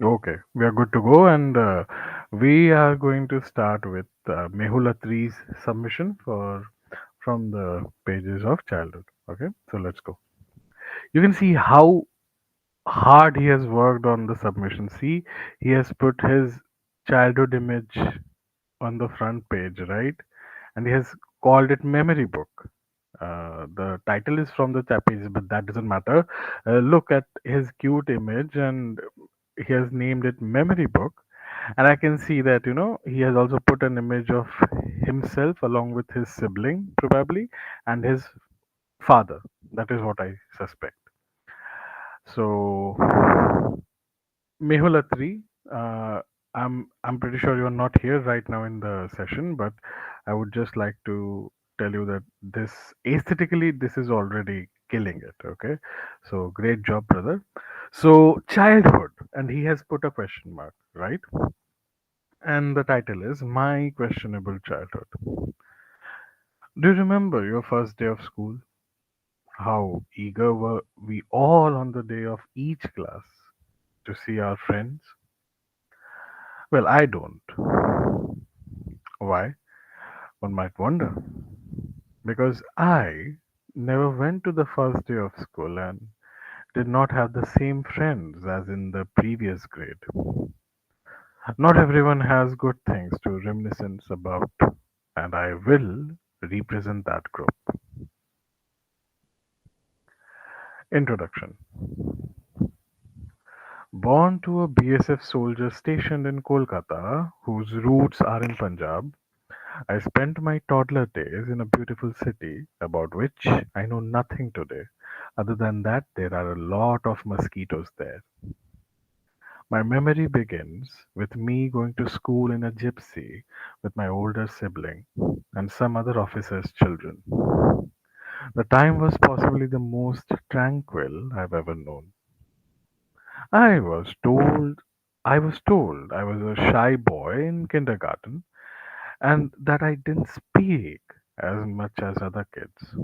Okay, we are good to go, and we are going to start with Mehul Attri's submission for from the pages of childhood. Okay, so let's go. You can see how hard he has worked on the submission. See, he has put his childhood image on the front page, right? And he has called it Memory Book. The title is from the page, but that doesn't matter. Look at his cute image, and he has named it Memory Book. And I can see that, he has also put an image of himself along with his sibling, probably, and his father. That is what I suspect. So, Mehul Attri, I'm pretty sure you're not here right now in the session, but I would just like to tell you that this aesthetically this is already killing it. Okay, so great job, brother. So childhood, and he has put a question mark, right? And the title is My Questionable Childhood. Do you remember your first day of school? How eager were we all on the day of each class to see our friends? Well, I don't. Why? One might wonder. Because I never went to the first day of school and did not have the same friends as in the previous grade. Not everyone has good things to reminiscence about, and I will represent that group. Introduction. Born to a BSF soldier stationed in Kolkata, whose roots are in Punjab, I spent my toddler days in a beautiful city about which I know nothing today, other than that there are a lot of mosquitoes there. My memory begins with me going to school in a gypsy with my older sibling and some other officers' children. The time was possibly the most tranquil I've ever known. I was told I was a shy boy in kindergarten and that I didn't speak as much as other kids.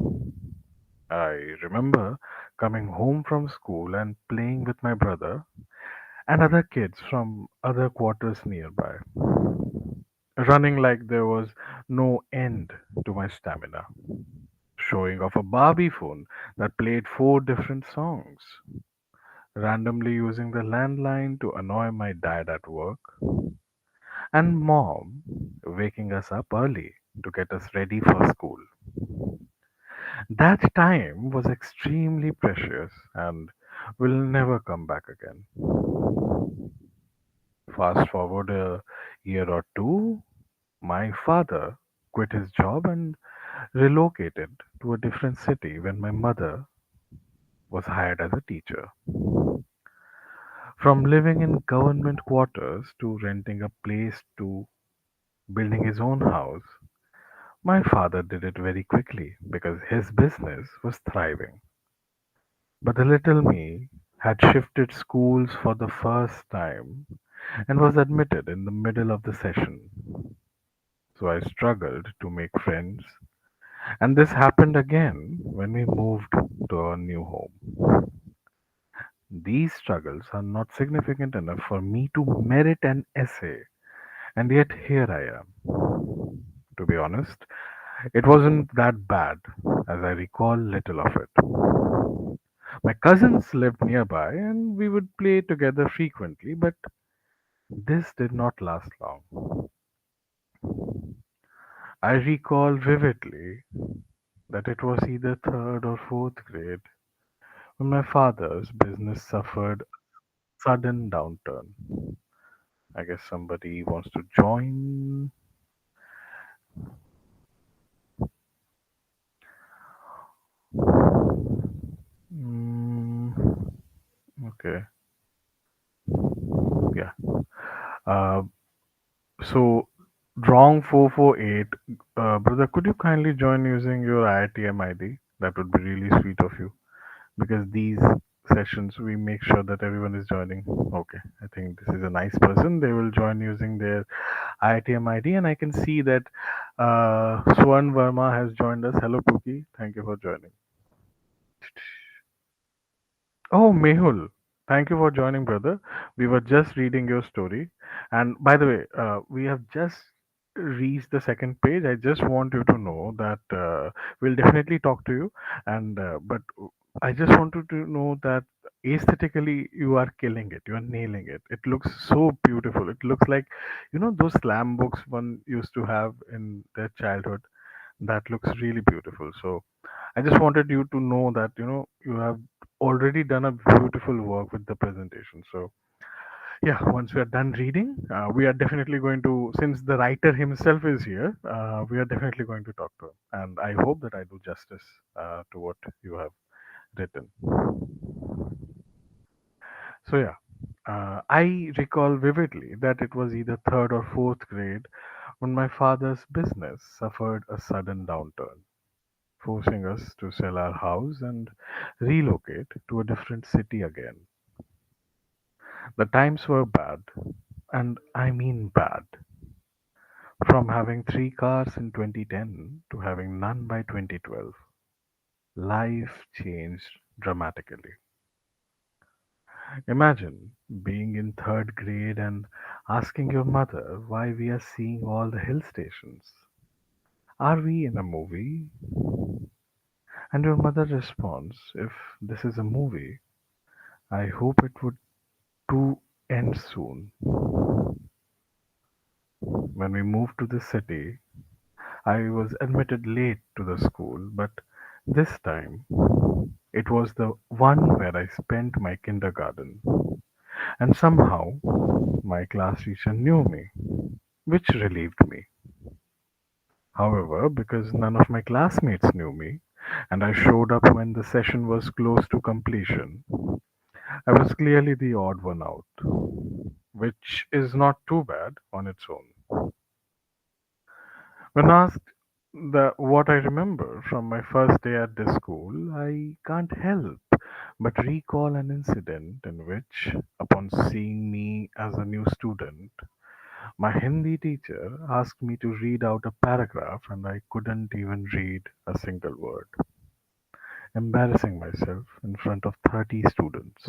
I remember coming home from school and playing with my brother and other kids from other quarters nearby, running like there was no end to my stamina, showing off a Barbie phone that played four different songs, randomly using the landline to annoy my dad at work, and mom waking us up early to get us ready for school. That time was extremely precious and will never come back again. Fast forward a year or two, my father quit his job and relocated to a different city when my mother was hired as a teacher. From living in government quarters to renting a place to building his own house, my father did it very quickly because his business was thriving. But the little me had shifted schools for the first time and was admitted in the middle of the session. So I struggled to make friends, and this happened again when we moved to our new home. These struggles are not significant enough for me to merit an essay, and yet here I am. To be honest, it wasn't that bad, as I recall little of it. My cousins lived nearby, and we would play together frequently, but this did not last long. I recall vividly that it was either third or fourth grade when my father's business suffered sudden downturn. I guess somebody wants to join. Mm, okay, yeah. Uh, so wrong 448. Brother, could you kindly join using your IITM ID? That would be really sweet of you because these sessions we make sure that everyone is joining. Okay, I think this is a nice person. They will join using their IITM ID, and I can see that Swan Verma has joined us. Hello, Pookie. Thank you for joining. Oh, Mehul. Thank you for joining, brother. We were just reading your story. And by the way, we have just reached the second page. I just want you to know that we'll definitely talk to you. And but I just wanted to know that aesthetically you are killing it. You are nailing it. It looks so beautiful. It looks like, those slam books one used to have in their childhood. That looks really beautiful. So I just wanted you to know that you have already done a beautiful work with the presentation. So yeah, once we are done reading, we are definitely going to, since the writer himself is here, we are definitely going to talk to him, and I hope that I do justice to what you have written. So yeah, I recall vividly that it was either third or fourth grade when my father's business suffered a sudden downturn, forcing us to sell our house and relocate to a different city again. The times were bad, and I mean bad. From having three cars in 2010 to having none by 2012, life changed dramatically. Imagine being in third grade and asking your mother why we are seeing all the hill stations. Are we in a movie? And your mother responds, if this is a movie, I hope it would too end soon. When we moved to the city, I was admitted late to the school, but this time it was the one where I spent my kindergarten, and somehow my class teacher knew me, which relieved me. However, because none of my classmates knew me, and I showed up when the session was close to completion, I was clearly the odd one out, which is not too bad on its own. When asked what I remember from my first day at the school, I can't help but recall an incident in which, upon seeing me as a new student, my Hindi teacher asked me to read out a paragraph and I couldn't even read a single word, embarrassing myself in front of 30 students.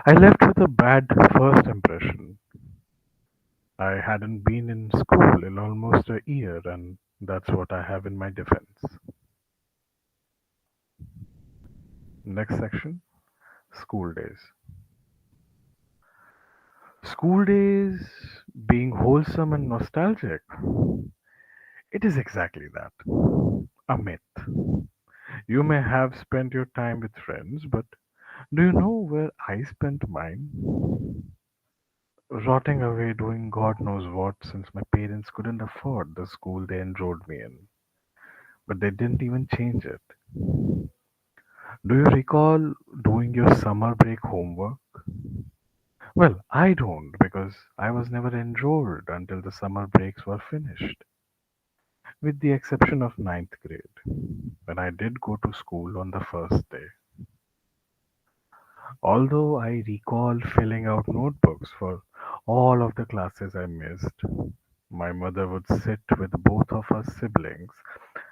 I left with a bad first impression. I hadn't been in school in almost a year, and that's what I have in my defense. Next section, school days. School days being wholesome and nostalgic. It is exactly that. A myth. You may have spent your time with friends, but do you know where I spent mine? Rotting away doing God knows what since my parents couldn't afford the school they enrolled me in. But they didn't even change it. Do you recall doing your summer break homework? Well, I don't because I was never enrolled until the summer breaks were finished, with the exception of ninth grade, when I did go to school on the first day. Although I recall filling out notebooks for all of the classes I missed, my mother would sit with both of us siblings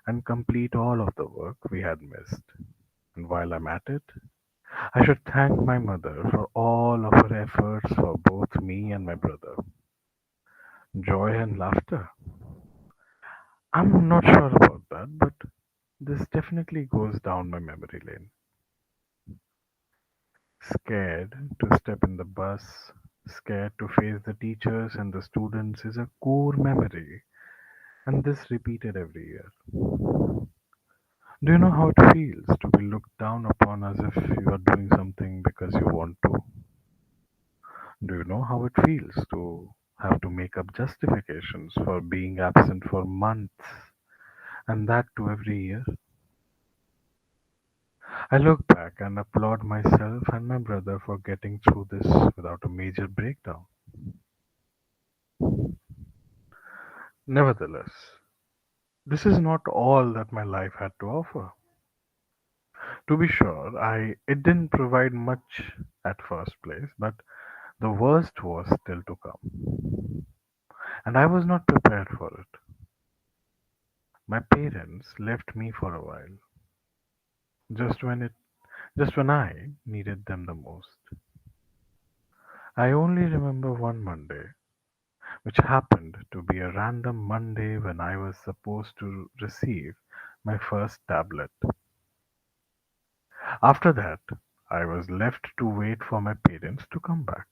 and complete all of the work we had missed. And while I'm at it, I should thank my mother for all of her efforts for both me and my brother. Joy and laughter. I'm not sure about that, but this definitely goes down my memory lane. Scared to step in the bus, scared to face the teachers and the students is a core memory, and this repeated every year. Do you know how it feels to be looked down upon as if you are doing something because you want to? Do you know how it feels to have to make up justifications for being absent for months and that too every year? I look back and applaud myself and my brother for getting through this without a major breakdown. Nevertheless, this is not all that my life had to offer. To be sure, I it didn't provide much at first place, but the worst was still to come, and I was not prepared for it. My parents left me for a while, just when it just when I needed them the most. I only remember one Monday, which happened to be a random Monday when I was supposed to receive my first tablet. After that, I was left to wait for my parents to come back.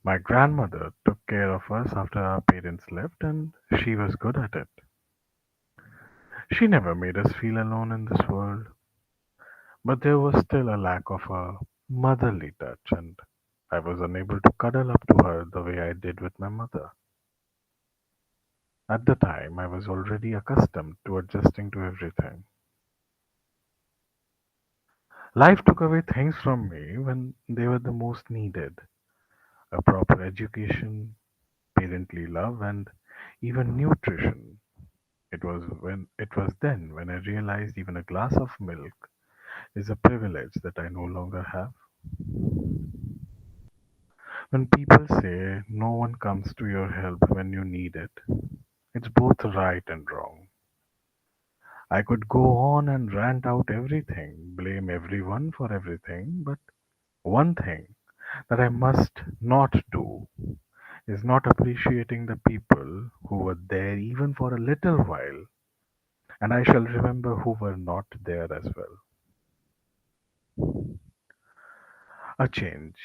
My grandmother took care of us after our parents left, and she was good at it. She never made us feel alone in this world, but there was still a lack of a motherly touch, and I was unable to cuddle up to her the way I did with my mother. At the time, I was already accustomed to adjusting to everything. Life took away things from me when they were the most needed: a proper education, parently love, and even nutrition. It was then when I realized even a glass of milk is a privilege that I no longer have. When people say no one comes to your help when you need it, it's both right and wrong. I could go on and rant out everything, blame everyone for everything, but one thing that I must not do is not appreciating the people who were there even for a little while, and I shall remember who were not there as well. A change.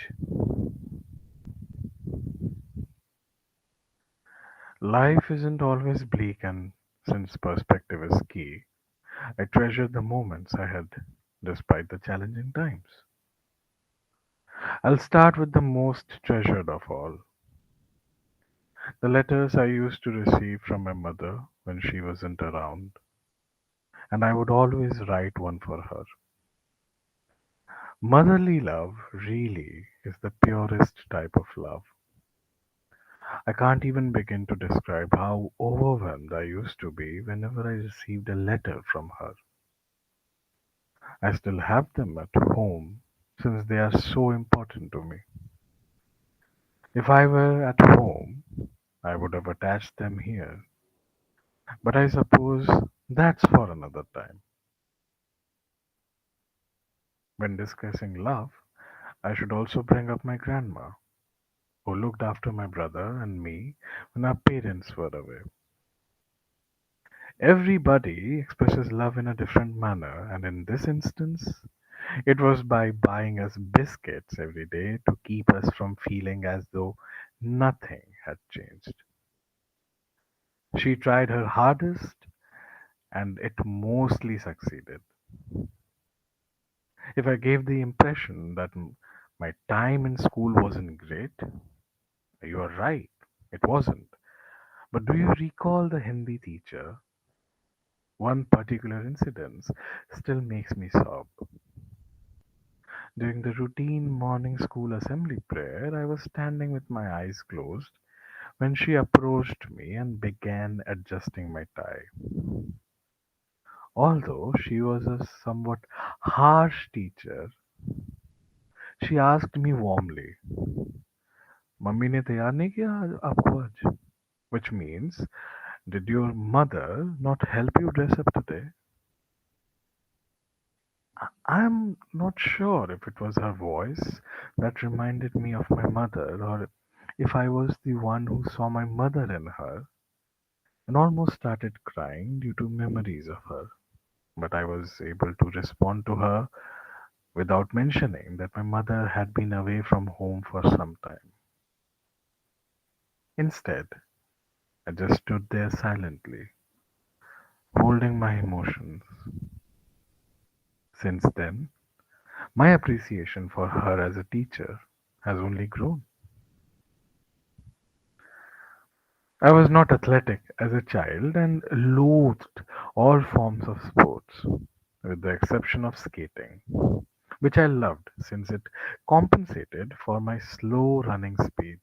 Life isn't always bleak, and since perspective is key, I treasure the moments I had despite the challenging times. I'll start with the most treasured of all, the letters I used to receive from my mother when she wasn't around, and I would always write one for her. Motherly love really is the purest type of love. I can't even begin to describe how overwhelmed I used to be whenever I received a letter from her. I still have them at home since they are so important to me. If I were at home, I would have attached them here, but I suppose that's for another time. When discussing love, I should also bring up my grandma, who looked after my brother and me when our parents were away. Everybody expresses love in a different manner, and in this instance, it was by buying us biscuits every day to keep us from feeling as though nothing had changed. She tried her hardest, and it mostly succeeded. If I gave the impression that my time in school wasn't great, you are right, it wasn't. But do you recall the Hindi teacher? One particular incident still makes me sob. During the routine morning school assembly prayer, I was standing with my eyes closed when she approached me and began adjusting my tie. Although she was a somewhat harsh teacher, she asked me warmly, "mummy ने तैयार नहीं किया आपको आज?" Which means, "Did your mother not help you dress up today?" I'm not sure if it was her voice that reminded me of my mother, or if I was the one who saw my mother in her and almost started crying due to memories of her. But I was able to respond to her without mentioning that my mother had been away from home for some time. Instead, I just stood there silently, holding my emotions. Since then, my appreciation for her as a teacher has only grown. I was not athletic as a child and loathed all forms of sports, with the exception of skating, which I loved since it compensated for my slow running speed.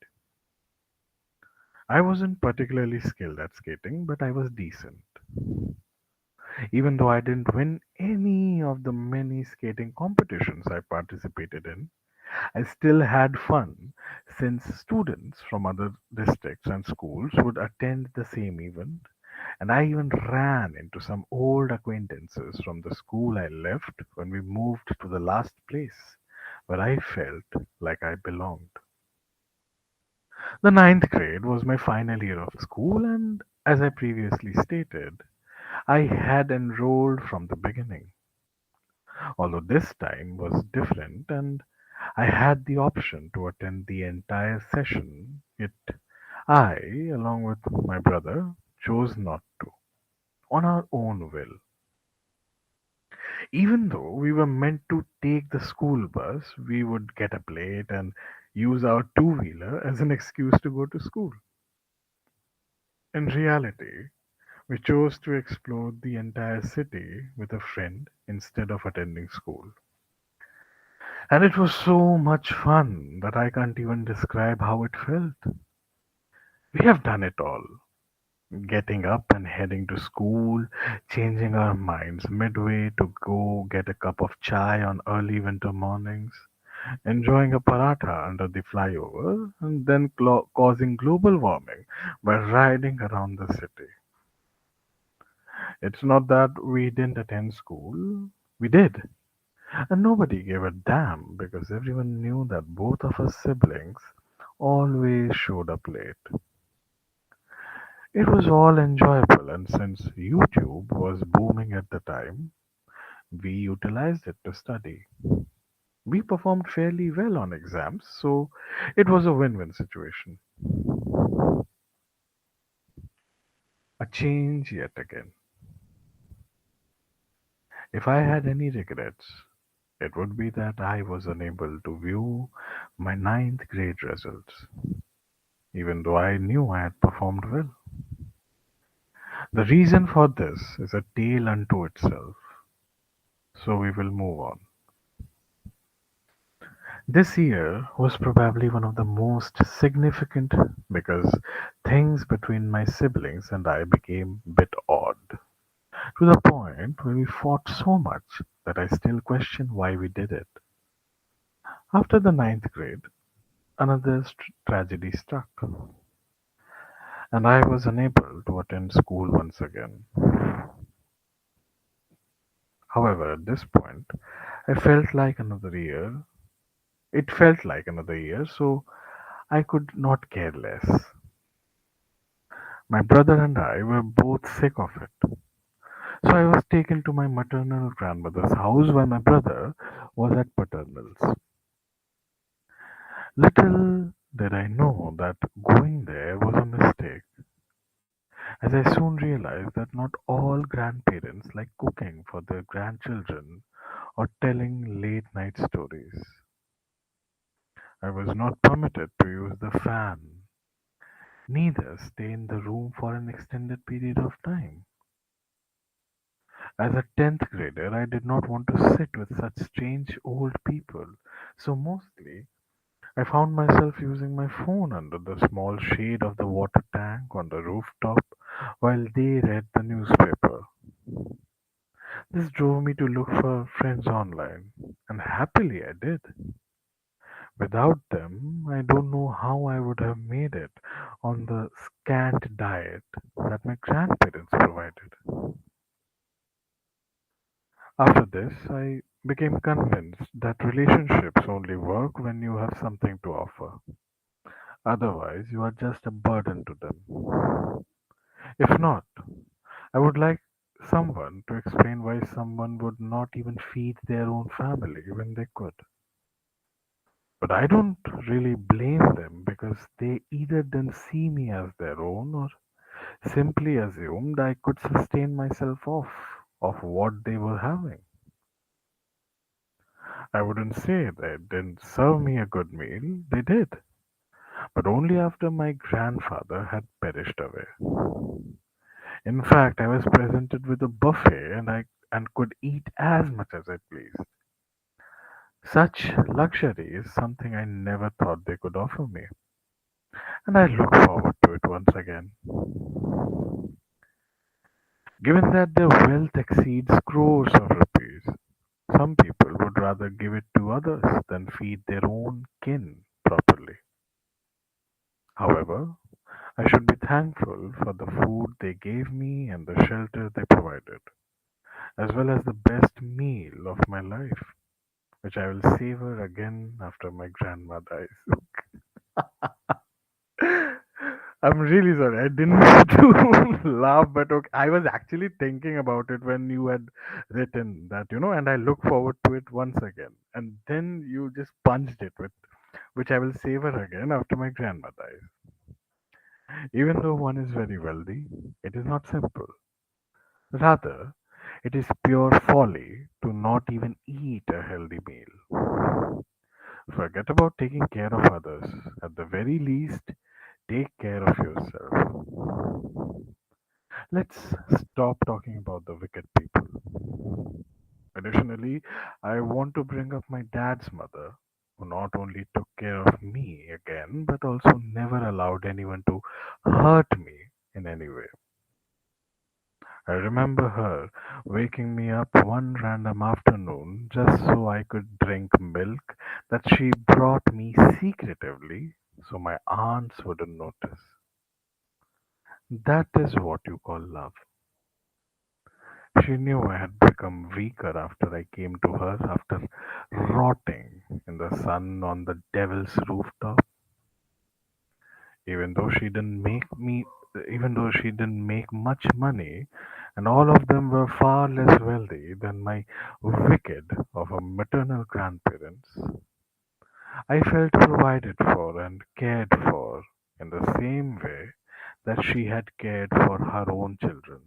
I wasn't particularly skilled at skating, but I was decent. Even though I didn't win any of the many skating competitions I participated in, I still had fun since students from other districts and schools would attend the same event, And I even ran into some old acquaintances from the school I left when we moved to the last place where I felt like I belonged. The ninth grade was my final year of school, and as I previously stated, I had enrolled from the beginning. Although this time was different and I had the option to attend the entire session, yet I, along with my brother, chose not to, on our own will. Even though we were meant to take the school bus, we would get up late and use our two wheeler as an excuse to go to school. In reality, we chose to explore the entire city with a friend instead of attending school. And it was so much fun that I can't even describe how it felt. We have done it all. Getting up and heading to school, changing our minds midway to go get a cup of chai on early winter mornings, enjoying a paratha under the flyover, and then causing global warming by riding around the city. It's not that we didn't attend school, we did. And nobody gave a damn because everyone knew that both of us siblings always showed up late. It was all enjoyable, and since YouTube was booming at the time, we utilized it to study. We performed fairly well on exams, so it was a win win situation. A change yet again. If I had any regrets, it would be that I was unable to view my ninth grade results, even though I knew I had performed well. The reason for this is a tale unto itself, so we will move on. This year was probably one of the most significant because things between my siblings and I became a bit odd, to the point where we fought so much that I still question why we did it. After the ninth grade, another tragedy struck, and I was unable to attend school once again. However, at this point, I felt like another year. It felt like another year, so I could not care less. My brother and I were both sick of it, so I was taken to my maternal grandmother's house while my brother was at paternal's. Little did I know that going there was a mistake, as I soon realized that not all grandparents like cooking for their grandchildren or telling late night stories. I was not permitted to use the fan, neither stay in the room for an extended period of time. As a 10th grader, I did not want to sit with such strange old people, so mostly I found myself using my phone under the small shade of the water tank on the rooftop while they read the newspaper. This drove me to look for friends online, and happily I did. Without them, I don't know how I would have made it on the scant diet that my grandparents provided. After this, I became convinced that relationships only work when you have something to offer. Otherwise, you are just a burden to them. If not, I would like someone to explain why someone would not even feed their own family when they could. But I don't really blame them because they either didn't see me as their own or simply assumed I could sustain myself off of what they were having. I wouldn't say they didn't serve me a good meal, they did, but only after my grandfather had perished away. In fact, I was presented with a buffet and could eat as much as I pleased. Such luxury is something I never thought they could offer me, and I look forward to it once again. Given that their wealth exceeds crores of rupees, some people would rather give it to others than feed their own kin properly. However, I should be thankful for the food they gave me and the shelter they provided, as well as the best meal of my life, which I will savor again after my grandma dies. I'm really sorry. I didn't mean to laugh, but okay. I was actually thinking about it when you had written that, and I look forward to it once again. And then you just punched it with, which I will savor again after my grandma dies. Even though one is very wealthy, it is not simple. Rather, it is pure folly to not even eat a healthy meal. Forget about taking care of others. At the very least, take care of yourself. Let's stop talking about the wicked people. Additionally, I want to bring up my dad's mother, who not only took care of me again, but also never allowed anyone to hurt me in any way. I remember her waking me up one random afternoon just so I could drink milk that she brought me secretively so my aunts wouldn't notice. That is what you call love. She knew I had become weaker after I came to her after rotting in the sun on the devil's rooftop. Even though she didn't make me, Even though she didn't make much money, and all of them were far less wealthy than my wicked of a maternal grandparents, I felt provided for and cared for in the same way that she had cared for her own children,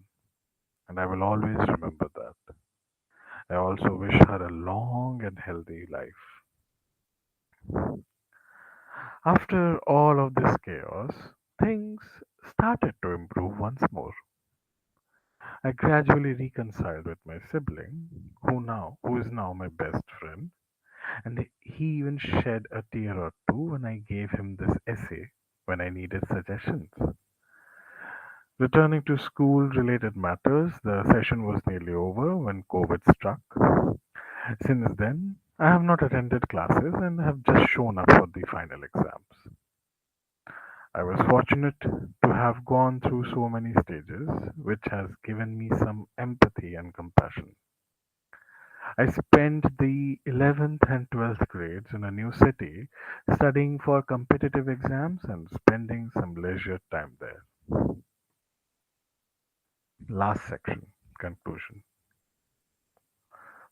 and I will always remember that. I also wish her a long and healthy life. After all of this chaos, things started to improve once more. I gradually reconciled with my sibling, who is now my best friend, and he even shed a tear or two when I gave him this essay when I needed suggestions. Returning to school related matters, the session was nearly over when COVID struck. Since then, I have not attended classes and have just shown up for the final exams. I was fortunate to have gone through so many stages, which has given me some empathy and compassion. I spent the 11th and 12th grades in a new city, studying for competitive exams and spending some leisure time there. Last section, conclusion.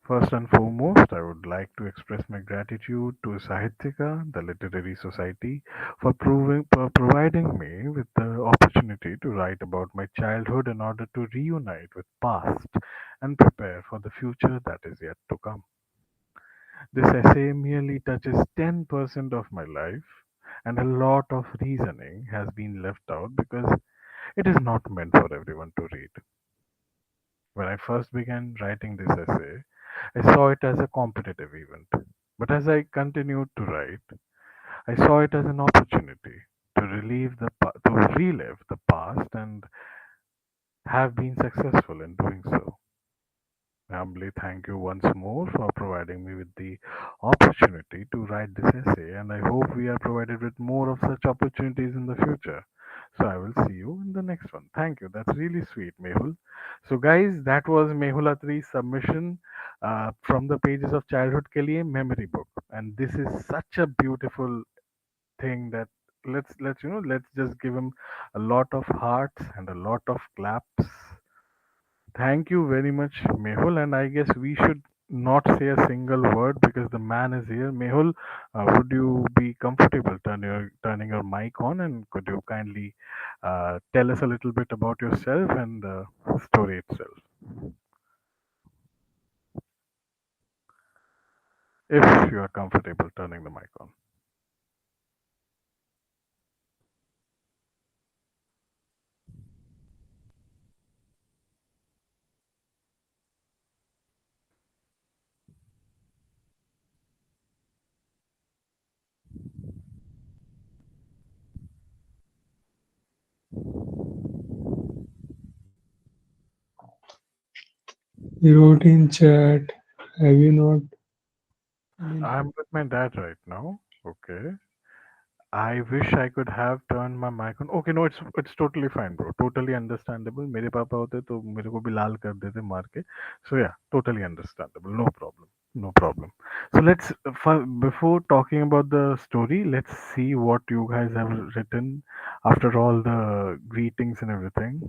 First and foremost, I would like to express my gratitude to Sahityika, the Literary Society, for providing me with the opportunity to write about my childhood in order to reunite with past and prepare for the future that is yet to come. This essay merely touches 10% of my life, and a lot of reasoning has been left out because it is not meant for everyone to read. When I first began writing this essay, I saw it as a competitive event. But as I continued to write, I saw it as an opportunity to relive the past and have been successful in doing so. Humbly thank you once more for providing me with the opportunity to write this essay, and I hope we are provided with more of such opportunities in the future. So I will see you in the next one. Thank you. That's really sweet, Mehul. So, guys, that was Mehul Atri's submission from the pages of Childhood ke liye Memory Book, and this is such a beautiful thing that let's just give him a lot of hearts and a lot of claps. Thank you very much, Mehul. And I guess we should not say a single word because the man is here. Mehul, would you be comfortable turning your mic on, and could you kindly tell us a little bit about yourself and the story itself, if you are comfortable turning the mic on? He wrote in chat, have you not? I mean, I'm with my dad right now. Okay. I wish I could have turned my mic on. Okay, no, it's totally fine, bro. Totally understandable. मेरे पापा होते तो मेरे को भी लाल कर देते मार के. So yeah, totally understandable. No problem. No problem. So before talking about the story, let's see what you guys have written after all the greetings and everything.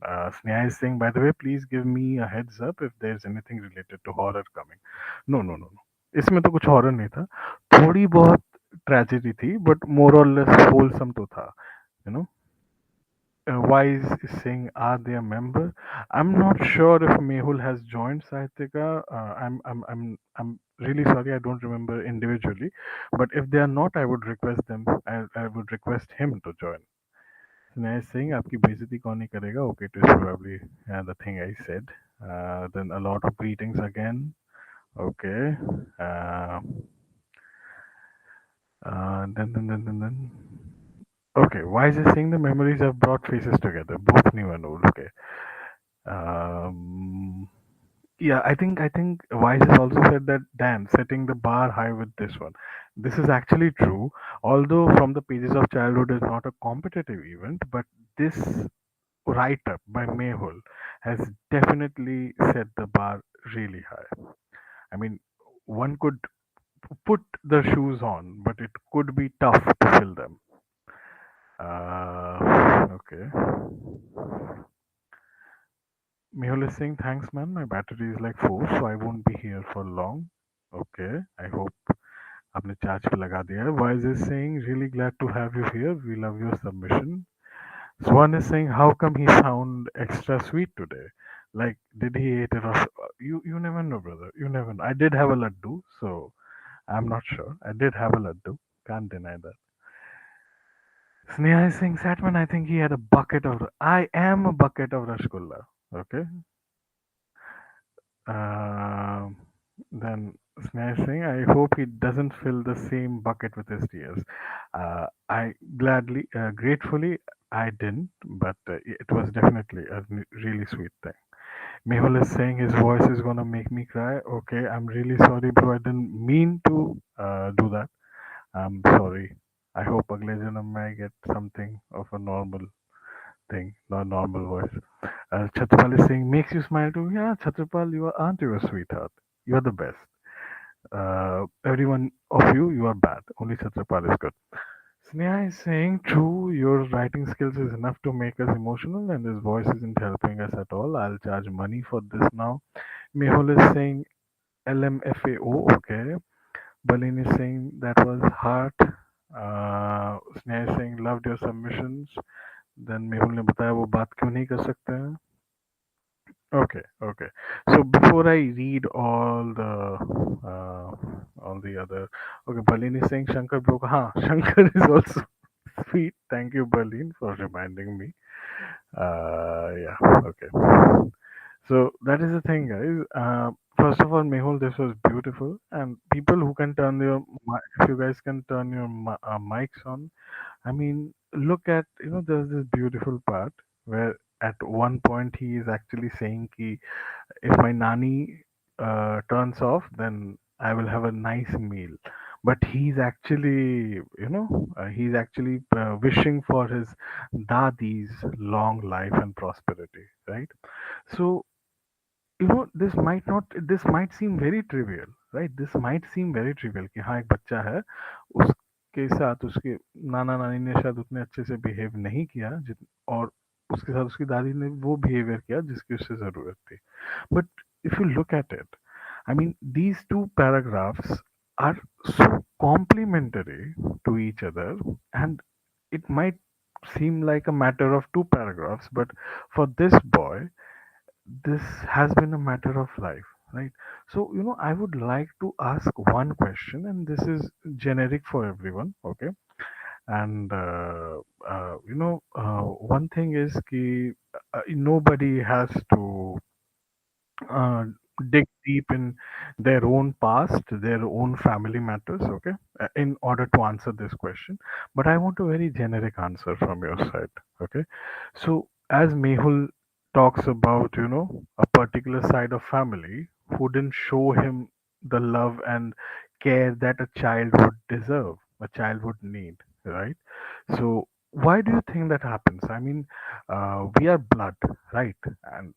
Sneha is saying, by the way, please give me a heads up if there's anything related to horror coming. No, no, no, no. इसमें तो कुछ horror नहीं था. थोड़ी बहुत tragedy थी but more और less wholesome तो था you know Wise is saying, are they a member? I'm not sure if Mehul has joined Sahityika. I'm really sorry, I don't remember individually. But if they are not, I would request them. I would request him to join. Sneh is saying, आपकी बेइज्जती कौन नहीं करेगा? Okay, it is probably the thing I said. Then a lot of greetings again. Okay. Uh, then. Okay, why is it saying the memories have brought faces together, both new and old? Okay. Um, yeah, I think Wise has also said that damn, setting the bar high with this one. This is actually true. Although from the pages of childhood is not a competitive event, but this write up by Mehul has definitely set the bar really high. I mean, one could put the shoes on, but it could be tough to fill them. Okay. Mehul is saying, thanks, man. My battery is like 4, so I won't be here for long. Okay. I hope आपने charge पे लगा दिया है. Wise is saying, really glad to have you here. We love your submission. Swan is saying, how come he sound extra sweet today? Like, did he eat it or you never know, brother. You never know. I did have a laddu, so I'm not sure. I did have a laddu. Can't deny that. Sneha is saying, Satman, I think he had a bucket of. I am a bucket of Rasgulla. Okay. Um then Sneha is saying, I hope he doesn't fill the same bucket with his tears. Gratefully, I didn't, but it was definitely a really sweet thing. Mehul is saying his voice is gonna make me cry. Okay, I'm really sorry, bro. I didn't mean to do that. I'm sorry. I hope अगले जन्म में I get something of a normal thing, not normal voice. Chhatrapal is saying, makes you smile too. Yeah, Chhatrapal, aren't you a sweetheart? You're the best. Everyone of you, you are bad. Only Chhatrapal is good. Sneha is saying, true, your writing skills is enough to make us emotional, and his voice isn't helping us at all. I'll charge money for this now. Mehul is saying, LMFAO, okay. Balin is saying, that was heart. Sneha is saying, loved your submissions. Then Mehul ने बताया वो बात क्यों नहीं कर सकते हैं. Okay, okay. So before I read all the other, okay, Balin is saying Shankar broke. हाँ, Shankar is also sweet. Thank you, Balin, for reminding me. Yeah, okay. So that is the thing, guys. First of all, Mehul, this was beautiful, and people who can if you guys can turn your mics on, I mean, look at, there's this beautiful part where at one point he is actually saying ki, if my nani turns off, then I will have a nice meal. But he's actually wishing for his dadi's long life and prosperity, right? So this might seem very trivial, right? This might seem very trivial कि हाँ एक बच्चा है, उसके साथ उसके नाना नानी ने शायद उतने अच्छे से बिहेव नहीं किया और उसके साथ उसकी दादी ने वो बिहेवियर किया जिसकी उससे जरूरत थी. But if you look at it, I mean, these two paragraphs are so complementary to each other, and it might seem like a matter of two paragraphs, but for this boy, this has been a matter of life, right? So, I would like to ask one question, and this is generic for everyone, okay? And one thing is ki, nobody has to uh, dig deep in their own past, their own family matters, okay, in order to answer this question. But I want a very generic answer from your side, okay? So, as Mehul talks about, a particular side of family who didn't show him the love and care that a child would deserve, a child would need, right? So why do you think that happens? I mean, we are blood, right? And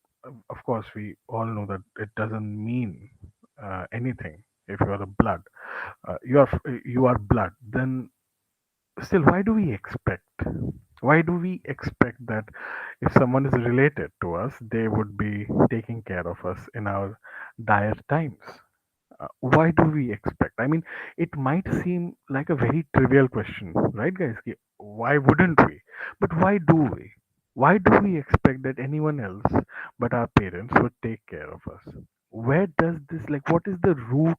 of course, we all know that it doesn't mean anything if you are a blood. You are blood. Then still, why do we expect? Why do we expect that if someone is related to us, they would be taking care of us in our dire times? Why do we expect? I mean, it might seem like a very trivial question, right, guys? Why wouldn't we? But why do we? Why do we expect that anyone else but our parents would take care of us? Where does this, like, what is the root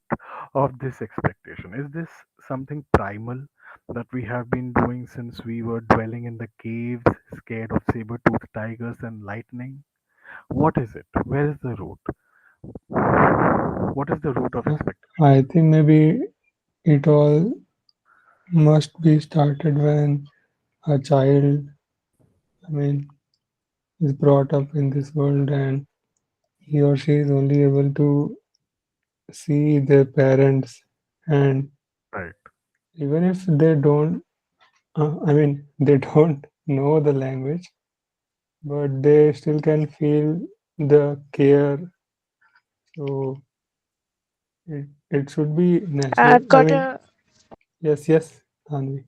of this expectation? Is this something primal that we have been doing since we were dwelling in the caves, scared of saber-toothed tigers and lightning? What is it? Where is the root? What is the root of Uh, expectation? I think maybe it all must be started when a child, I mean, is brought up in this world and he or she is only able to see their parents, and Right. even if they don't, I mean, they don't know the language, but they still can feel the care. So it should be natural. I've I got mean, a. yes, yes, Tanvi.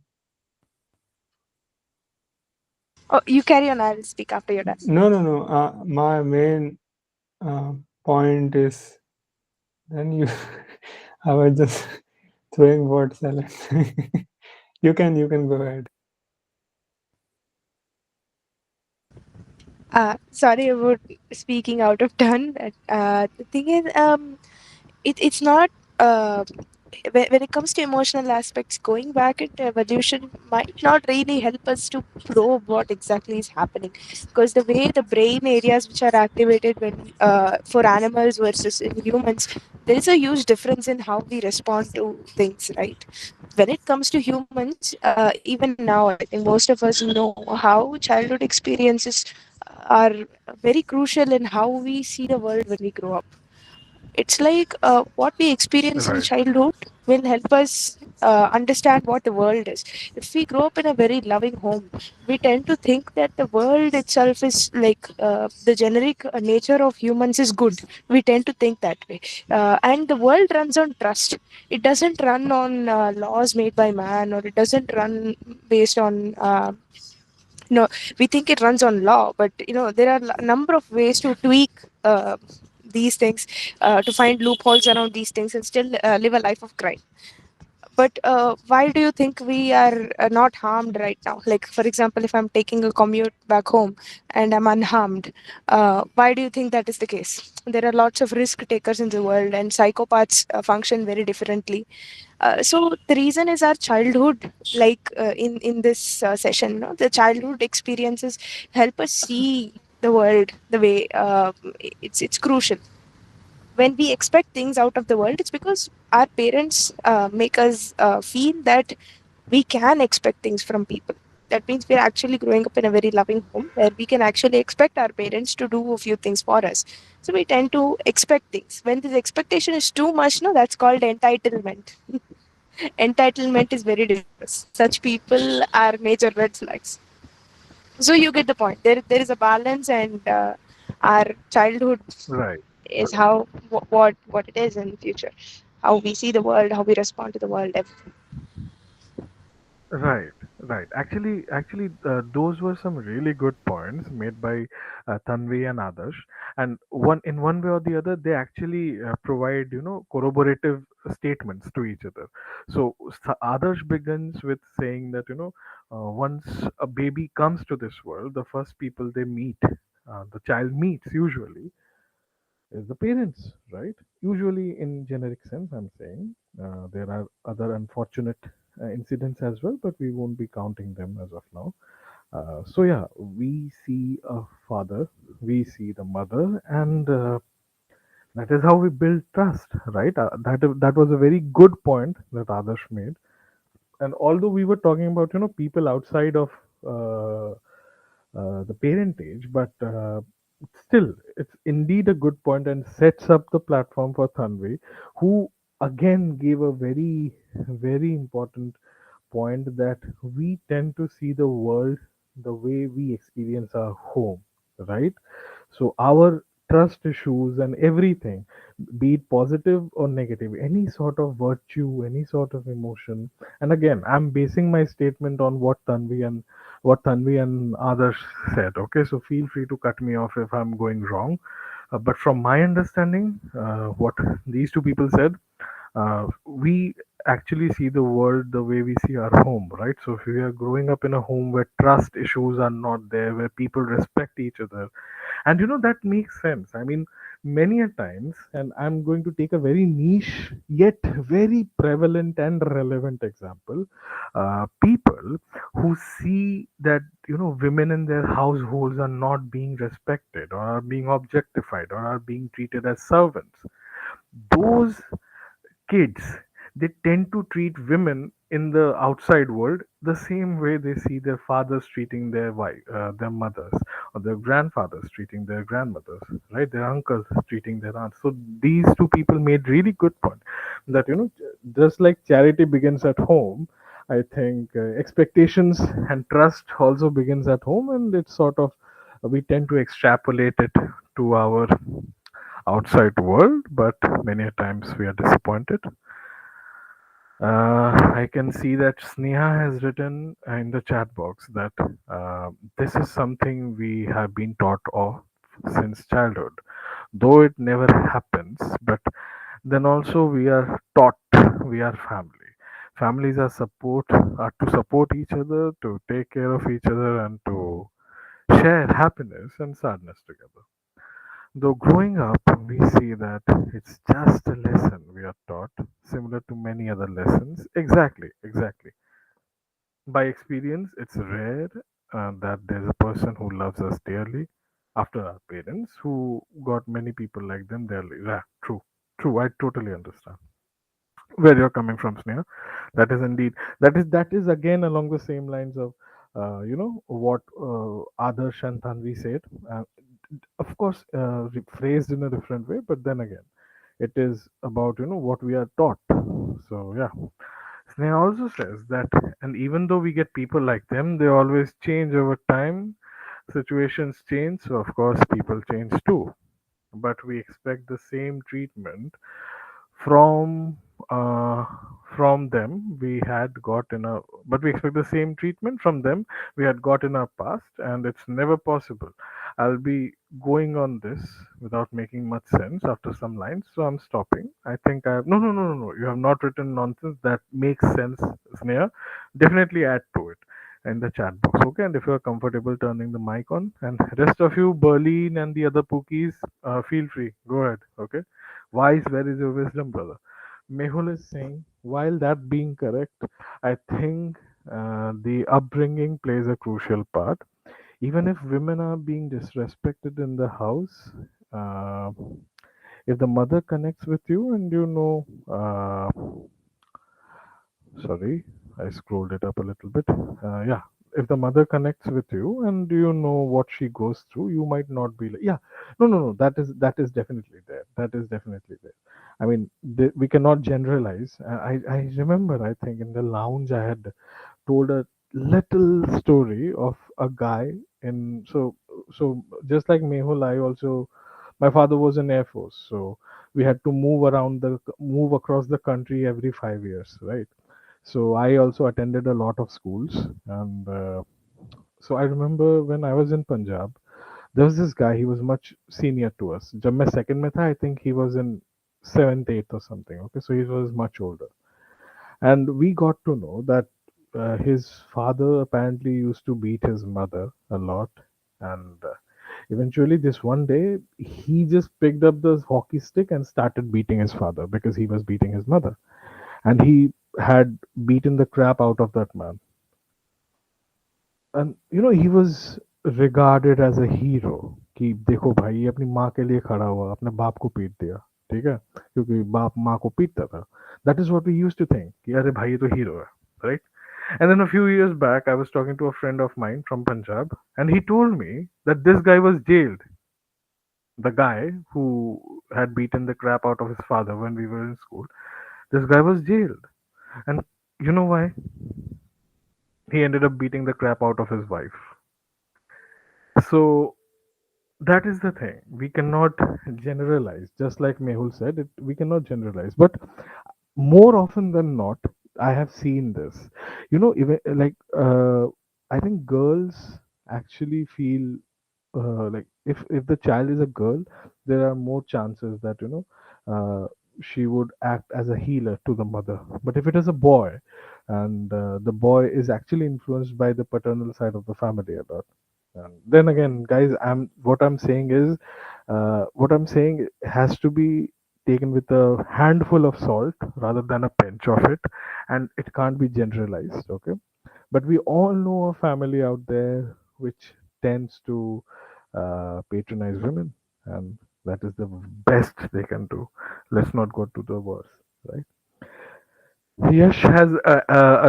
Oh, you carry on. I'll speak after you're done. No, no, no. My main point is then you. I was just throwing words salad. You can go ahead. Sorry about speaking out of turn. The thing is, it's not. Uh, when it comes to emotional aspects, going back into evolution might not really help us to probe what exactly is happening, because the way the brain areas which are activated when for animals versus in humans, there is a huge difference in how we respond to things, right? When it comes to humans, even now, I think most of us know how childhood experiences are very crucial in how we see the world when we grow up. It's like what we experience in Right. childhood will help us understand what the world is. If we grow up in a very loving home, we tend to think that the world itself is like the generic nature of humans is good. We tend to think that way. And the world runs on trust. It doesn't run on laws made by man, or it doesn't run based on no, we think it runs on law, but there are a number of ways to tweak these things, to find loopholes around these things and still live a life of crime. But why do you think we are not harmed right now? Like, for example, if I'm taking a commute back home and I'm unharmed, why do you think that is the case? There are lots of risk takers in the world, and psychopaths function very differently. So the reason is our childhood, like in this session, no? The childhood experiences help us see the world the way it's crucial. When we expect things out of the world, it's because our parents make us feel that we can expect things from people. That means we're actually growing up in a very loving home where we can actually expect our parents to do a few things for us. So we tend to expect things. When this expectation is too much, no, that's called entitlement. Entitlement is very dangerous. Such people are major red flags. So you get the point. There is a balance, and our childhood Right. is how what it is in the future, how we see the world, how we respond to the world. Right. Right. Actually, those were some really good points made by Tanvi and Adarsh. And one way or the other, they actually provide, corroborative statements to each other. So Adarsh begins with saying that, once a baby comes to this world, the first people they meet, the child meets usually, is the parents, right? Usually, in generic sense, I'm saying there are other unfortunate incidents as well, but we won't be counting them as of now. So, yeah, we see a father, we see the mother, and that is how we build trust, right? That was a very good point that Adarsh made. And although we were talking about people outside of uh, the parentage, but still, it's indeed a good point and sets up the platform for Tanvi, who again gave a very, very important point that we tend to see the world the way we experience our home, right? So our trust issues and everything, be it positive or negative, any sort of virtue, any sort of emotion. And again, I'm basing my statement on what Tanvi and others said. Okay, so feel free to cut me off if I'm going wrong. But from my understanding, what these two people said, we actually see the world the way we see our home, right? So if we are growing up in a home where trust issues are not there, where people respect each other, and that makes sense. I mean, many a times, and I'm going to take a very niche yet very prevalent and relevant example. People who see that women in their households are not being respected, or are being objectified, or are being treated as servants, those kids, they tend to treat women in the outside world the same way they see their fathers treating their mothers, or their grandfathers treating their grandmothers, right? Their uncles treating their aunts. So these two people made really good point that just like charity begins at home, I think expectations and trust also begins at home, and it's sort of, we tend to extrapolate it to our outside world, but many a times we are disappointed. I can see that Sneha has written in the chat box that this is something we have been taught of since childhood, though it never happens. But then also we are taught, we are family. Families are to support each other, to take care of each other, and to share happiness and sadness together. Though growing up, we see that it's just a lesson we are taught, similar to many other lessons. Exactly, exactly. By experience, it's rare that there's a person who loves us dearly after our parents, who got many people like them dearly. Yeah, true, true. I totally understand where you're coming from, Sneha. That is indeed, that is again along the same lines of what Adarsh and Tanvi said. Uh, of course, phrased in a different way, but then again, it is about what we are taught. So yeah, Sneha also says that, and even though we get people like them, they always change over time. Situations change, so of course people change too. But we expect the same treatment from uh, from them we had got in a but we expect the same treatment from them we had got in our past, and it's never possible. I'll be going on this without making much sense after some lines, so I'm stopping. I think I have, no, no, no, no, no, you have not written nonsense that makes sense, Sneha. Definitely add to it in the chat box, okay? And if you're comfortable turning the mic on, and rest of you, Berlin and the other Pookies, feel free, go ahead, okay? Wise, where is your wisdom, brother? Mehul is saying, while that being correct, I think the upbringing plays a crucial part. Even if women are being disrespected in the house, uh, if the mother connects with you and sorry, I scrolled it up a little bit. Yeah, if the mother connects with you and you know what she goes through, you might not be like, yeah, no, no, no. That is definitely there. That is definitely there. I mean, we cannot generalize. I remember, I think in the lounge I had told a little story of a guy in so just like Mehul, I also, my father was in Air Force, so we had to move across the country every 5 years, right? So I also attended a lot of schools, and so I remember when I was in Punjab, there was this guy. He was much senior to us. जब मैं second में था, I think he was in seventh, eighth or something. Okay, so he was much older, and we got to know that his father apparently used to beat his mother a lot, and eventually this one day he just picked up the hockey stick and started beating his father because he was beating his mother, and he had beaten the crap out of that man. And he was regarded as a hero कि देखो भाई ये अपनी माँ के लिए खड़ा हुआ, अपने बाप को पीट दिया, ठीक है, क्योंकि बाप माँ को पीटता था. That is what we used to think कि अरे भाई ये तो हीरो है, right? And then a few years back, I was talking to a friend of mine from Punjab, and he told me that this guy was jailed. The guy who had beaten the crap out of his father when we were in school, this guy was jailed. And you know why? he ended up beating the crap out of his wife. So that is the thing. We cannot generalize. Just like Mehul said, we cannot generalize. But more often than not, I have seen this. Even I think girls actually feel like if the child is a girl, there are more chances that she would act as a healer to the mother. But if it is a boy, and the boy is actually influenced by the paternal side of the family a lot, and then again, guys, what I'm saying has to be taken with a handful of salt rather than a pinch of it, and it can't be generalized. Okay, but we all know a family out there which tends to patronize women, and that is the best they can do. Let's not go to the worst, right? Yash has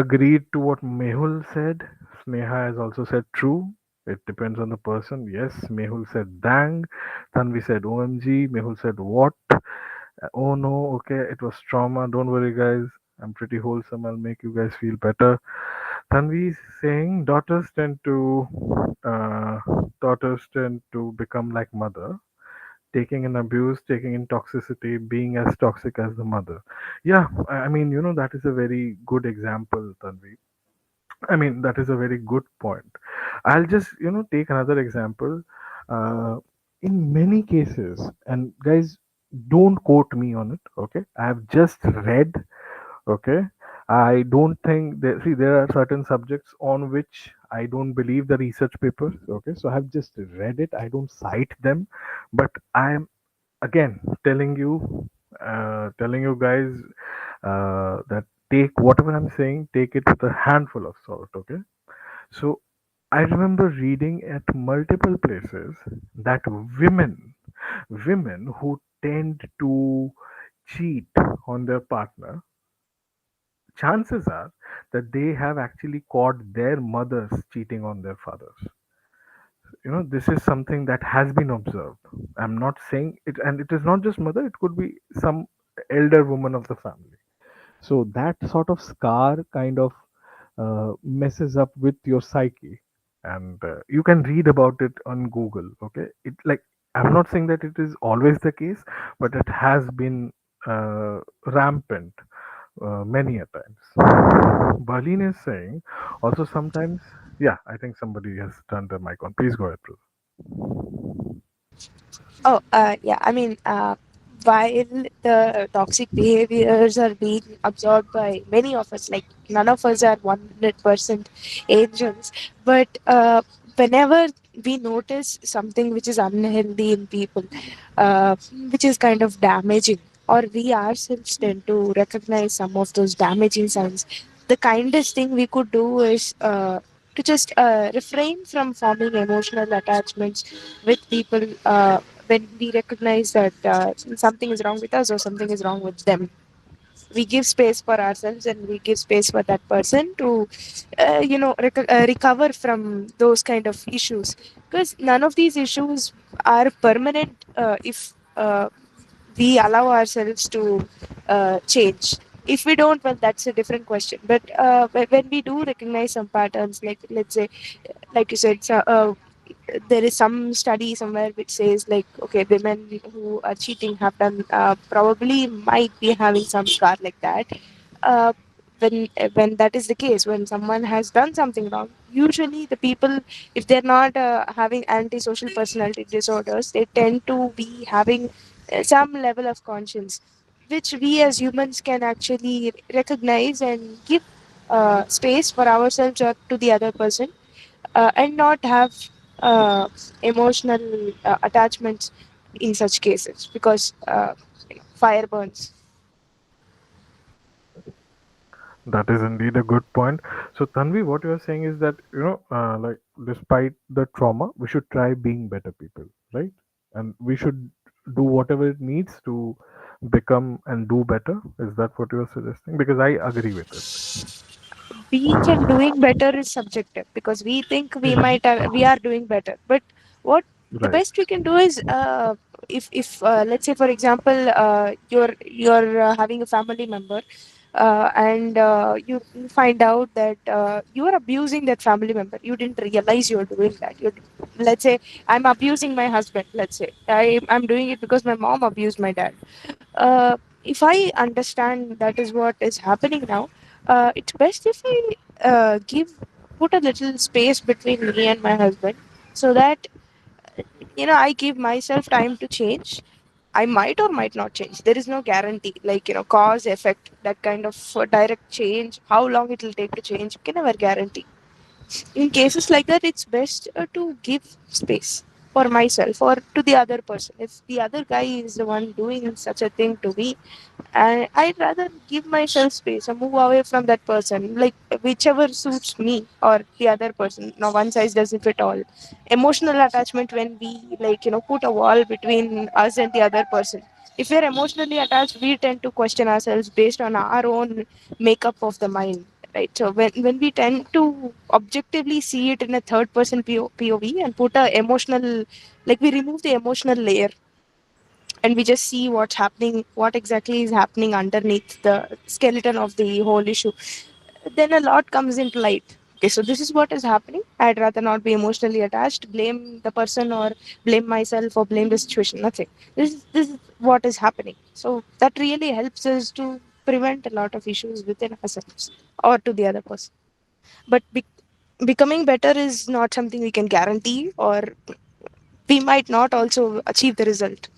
agreed to what Mehul said. Sneha has also said true. It depends on the person. Yes, Mehul said dang. Tanvi said OMG. Mehul said what? Oh no, okay, it was trauma. Don't worry, guys. I'm pretty wholesome. I'll make you guys feel better. Tanvi is saying uh, daughters tend to become like mother, taking in abuse, taking in toxicity, being as toxic as the mother. Yeah, I mean, that is a very good example, Tanvi. I mean, that is a very good point. I'll just, take another example. Uh, in many cases, and guys, don't quote me on it, okay? I have just read, okay? I don't think there are certain subjects on which I don't believe the research papers, okay? So I have just read it. I don't cite them, but I am again telling you guys that take whatever I'm saying, take it with a handful of salt, okay? So I remember reading at multiple places that women who tend to cheat on their partner, chances are that they have actually caught their mothers cheating on their fathers. This is something that has been observed. I'm not saying it, and it is not just mother, it could be some elder woman of the family. So that sort of scar kind of messes up with your psyche, and you can read about it on Google, okay? It like, I'm not saying that it is always the case, but it has been rampant many a times. Berlin is saying also sometimes. Yeah, I think somebody has turned their mic on. Please go ahead, bro. Oh, yeah. I mean, while the toxic behaviors are being absorbed by many of us, like none of us are 100% angels, but whenever we notice something which is unhealthy in people, which is kind of damaging, or we ourselves tend to recognize some of those damaging signs, the kindest thing we could do is to just refrain from forming emotional attachments with people when we recognize that something is wrong with us or something is wrong with them. We give space for ourselves and we give space for that person to recover from those kind of issues, because none of these issues are permanent if we allow ourselves to change. If we don't, well, that's a different question. But when we do recognize some patterns, like let's say, like you said, so, there is some study somewhere which says, like, okay, women who are cheating have done probably might be having some scar like that. uh, when that is the case, when someone has done something wrong, usually the people, if they're not having antisocial personality disorders, they tend to be having some level of conscience, which we as humans can actually recognize and give space for ourselves or to the other person, and not have emotional attachments in such cases, because fire burns. That is indeed a good point. So, Tanvi, what you are saying is that, like, despite the trauma, we should try being better people, right? And we should do whatever it needs to become and do better. Is that what you are suggesting? Because I agree with it. Weak and doing better is subjective, because we think we are doing better, but what the Right. best we can do is, if let's say, for example, you're having a family member and you find out that you are abusing that family member. You didn't realize you're doing that. Let's say I'm abusing my husband. Let's say I'm doing it because my mom abused my dad. If I understand that is what is happening now, it's best if I give put a little space between me and my husband, so that I give myself time to change. I might or might not change. There is no guarantee, like cause effect, that kind of direct change. How long it will take to change, you can never guarantee. In cases like that, it's best to give space for myself or to the other person. If the other guy is the one doing such a thing to me, and I'd rather give myself space and move away from that person, like whichever suits me or the other person. No one size doesn't fit all. Emotional attachment, when we put a wall between us and the other person. If we're emotionally attached, we tend to question ourselves based on our own makeup of the mind, right? So when we tend to objectively see it in a third person POV and put a emotional, like we remove the emotional layer and we just see what's happening, what exactly is happening underneath the skeleton of the whole issue, then a lot comes into light. Okay, so this is what is happening. I'd rather not be emotionally attached, blame the person or blame myself or blame the situation. Nothing. This is what is happening. So that really helps us to prevent a lot of issues within ourselves or to the other person. But becoming better is not something we can guarantee, or we might not also achieve the result.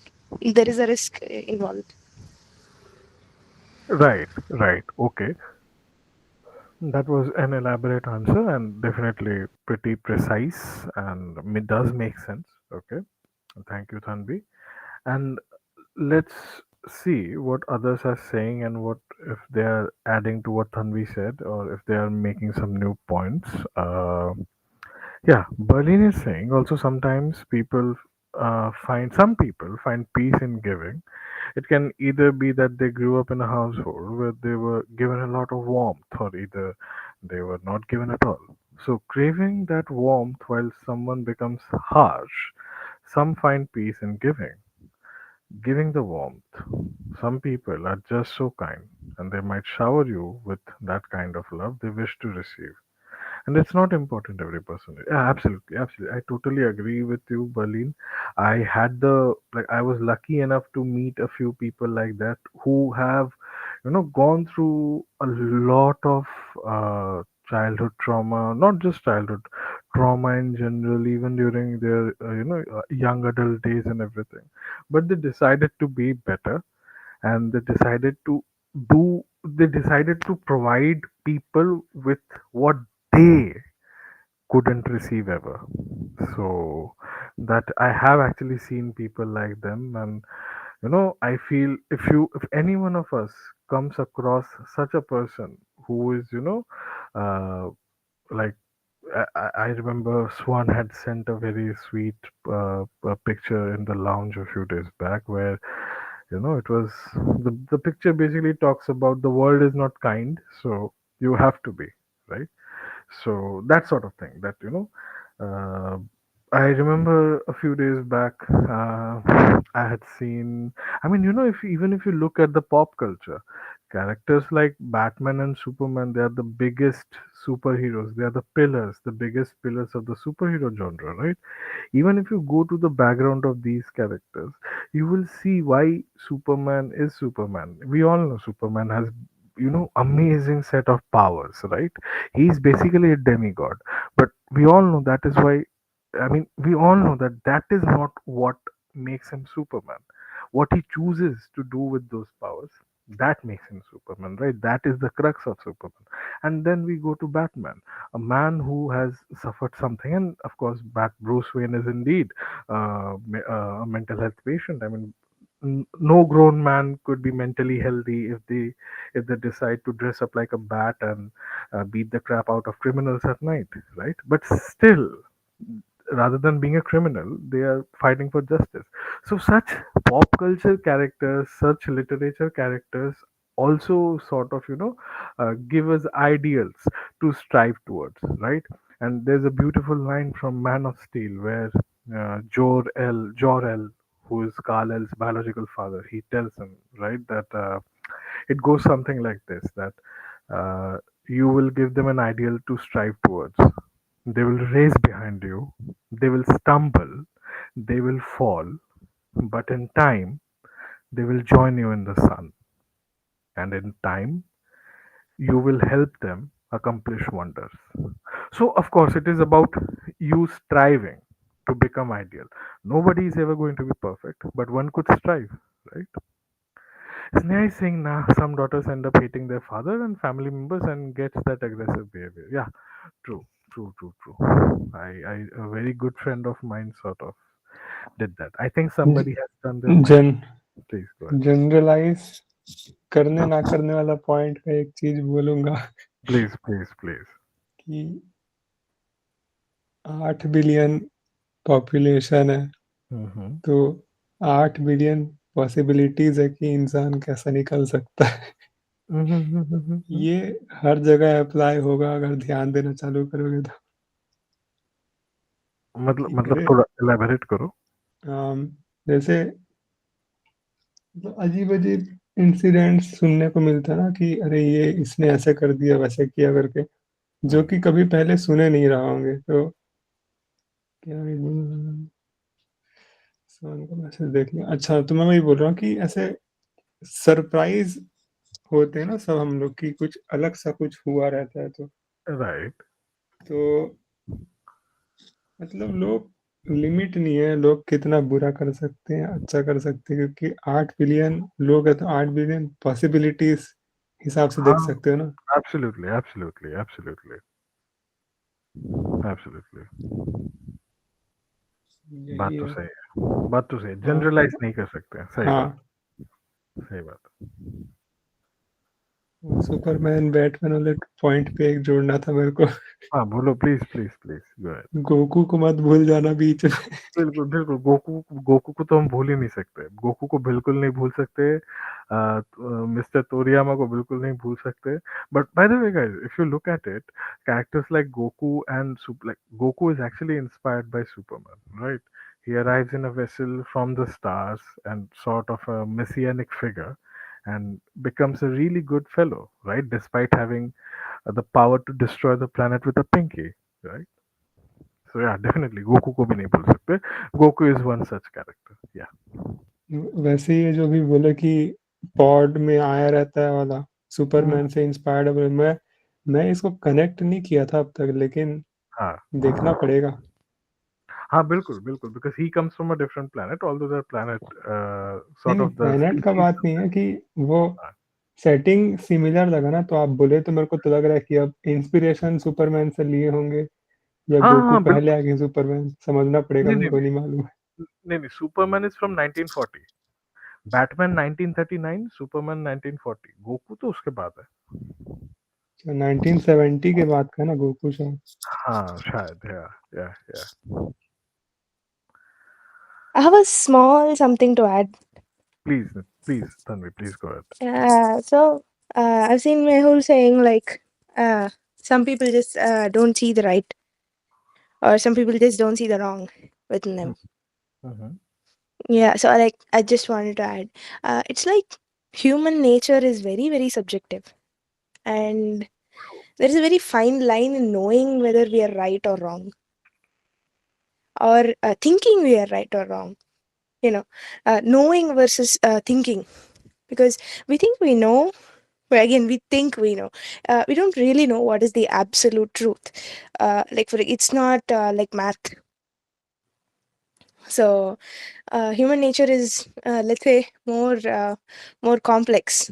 There is a risk involved. Right, right. Okay. That was an elaborate answer and definitely pretty precise and it does make sense. Okay. Thank you, Tanvi. And let's see what others are saying and what if they are adding to what Tanvi said or if they are making some new points. Yeah, Berlin is saying also sometimes some people find peace in giving. It can either be that they grew up in a household where they were given a lot of warmth, or either they were not given at all. So, craving that warmth while someone becomes harsh, some find peace in giving the warmth. Some people are just so kind, and they might shower you with that kind of love they wish to receive. And it's not important every person. Yeah, absolutely, absolutely. I totally agree with you, Berlin. I was lucky enough to meet a few people like that who have, gone through a lot of childhood trauma, not just childhood trauma in general, even during their, young adult days and everything. But they decided to be better, and they decided to provide people with what they couldn't receive ever. So that I have actually seen people like them, and I feel if any one of us comes across such a person who is uh, like I remember Swan had sent a very sweet picture in the lounge a few days back where it was the picture basically talks about the world is not kind, so you have to be, right? So that sort of thing that uh, I remember a few days back I had seen, I mean, if even if you look at the pop culture, characters like Batman and Superman, they are the biggest superheroes, they are the biggest pillars of the superhero genre, right? Even if you go to the background of these characters, you will see why Superman is Superman. We all know Superman has amazing set of powers, right? He's basically a demigod, but we all know that is why, I mean, we all know that that is not what makes him Superman. What he chooses to do with those powers, that makes him Superman, right? That is the crux of Superman. And then we go to Batman, a man who has suffered something, and of course, Bruce Wayne is indeed a mental health patient. I mean, no grown man could be mentally healthy if they decide to dress up like a bat and beat the crap out of criminals at night, right? But still, rather than being a criminal, they are fighting for justice. So such pop culture characters, such literature characters also sort of give us ideals to strive towards, right? And there's a beautiful line from Man of Steel where Jor El, who is Kal El's biological father, he tells him, right, that It goes something like this, that uh, you will give them an ideal to strive towards. They will race behind you, they will stumble, they will fall, but in time, they will join you in the sun. And in time, you will help them accomplish wonders. So, of course, it is about you striving to become ideal. Nobody is ever going to be perfect, but one could strive, right? Sneha is saying now some daughters end up hating their father and family members and gets that aggressive behavior. Yeah, true, true, true, true. A very good friend of mine sort of did that. I think somebody has done their mind. जन Please go ahead. Generalise करने ना करने वाला point पे एक चीज बोलूंगा Please, please, please. कि 8 बिलियन पॉपुलेशन है Mm-hmm. तो 8 बिलियन पॉसिबिलिटीज है कि इंसान कैसा निकल सकता है Mm-hmm. ये हर जगह अप्लाई होगा अगर ध्यान देना चालू करोगे तो कि मतलब अरे थोड़ा elaborate करो. जैसे अजीब अजीब इंसिडेंट्स सुनने को मिलता है ना कि अरे ये इसने ऐसे कर दिया वैसे किया करके जो Mm. कि कभी पहले सुने नहीं रहा होंगे तो क्या सोन को मैसेज देख लिया अच्छा तो मैं वही बोल रहा हूँ कि ऐसे सरप्राइज होते हैं ना सब हम लोग की कुछ अलग सा कुछ हुआ रहता है Right. तो मतलब लोग लिमिट नहीं है लोग कितना बुरा कर सकते हैं अच्छा कर सकते हैं क्योंकि 8 बिलियन लोग है तो 8 बिलियन पॉसिबिलिटीज हिसाब से देख हाँ, सकते हो ना absolutely, absolutely, absolutely, absolutely. बात यही तो है सही है. बात तो सही है. हाँ जनरलाइज नहीं कर सकते हैं. सही बात. हाँ सही बात. सुपरमैन बैटमैन वाले पॉइंट पे एक जोड़ना था मेरे को हाँ, बोलो please please please. Go ahead. Goku को मत भूल जाना बीच में बिल्कुल, बिल्कुल. गोकू गोकू को तो हम भूल ही नहीं सकते. गोकू को बिल्कुल नहीं भूल सकते. मिस्टर तोरियामा को बिल्कुल नहीं भूल सकते. But by the way guys, if you look at it, characters like Goku and like Goku is actually inspired by Superman, right? He arrives in a vessel from the stars and sort of a messianic figure and becomes a really good fellow, right? Despite having the power to destroy the planet with a pinky, right? So yeah, definitely Goku को भी नहीं भूल सकते. Goku is one such character. Yeah. वैसे ही ये जो भी बोले कि पॉड में आया रहता है वाला हम्म, सुपरमैन से इंस्पायर्ड मैं इसको कनेक्ट नहीं किया था अब तक लेकिन हाँ. देखना पड़ेगा हाँ, बिल्कुल बिल्कुल, because he comes from a different planet, although their planet नहीं sort नहीं of the planet का species. बात नहीं है कि वो हाँ, सेटिंग सिमिलर लगा ना तो आप बोले तो मेरे को तो लग रहा है कि अब इंस्पिरेशन सुपरमैन से लिए होंगे या हाँ, गोकू हाँ, पहले बिल्कुल. आ गए सुपरमैन समझना पड़ेगा नहीं मेरे नहीं को नहीं मालूम है नहीं नहीं नहीं, Superman is from 1940. Batman 1939, Superman 1940. Goku तो उसके बाद है. 1970 के बाद का ना गोकू शायद हाँ, शायद. या या. I have a small something to add. Please please Tanvi, please go ahead. I've seen Mehul saying like, uh, some people just don't see the right, or some people just don't see the wrong within them. Yeah, so I just wanted to add, it's like human nature is very very subjective, and there is a very fine line in knowing whether we are right or wrong, or thinking we are right or wrong. You know, knowing versus thinking, because we think we know, but again we think we know. We don't really know what is the absolute truth. Like for it's not like math. So human nature is, let's say, more complex.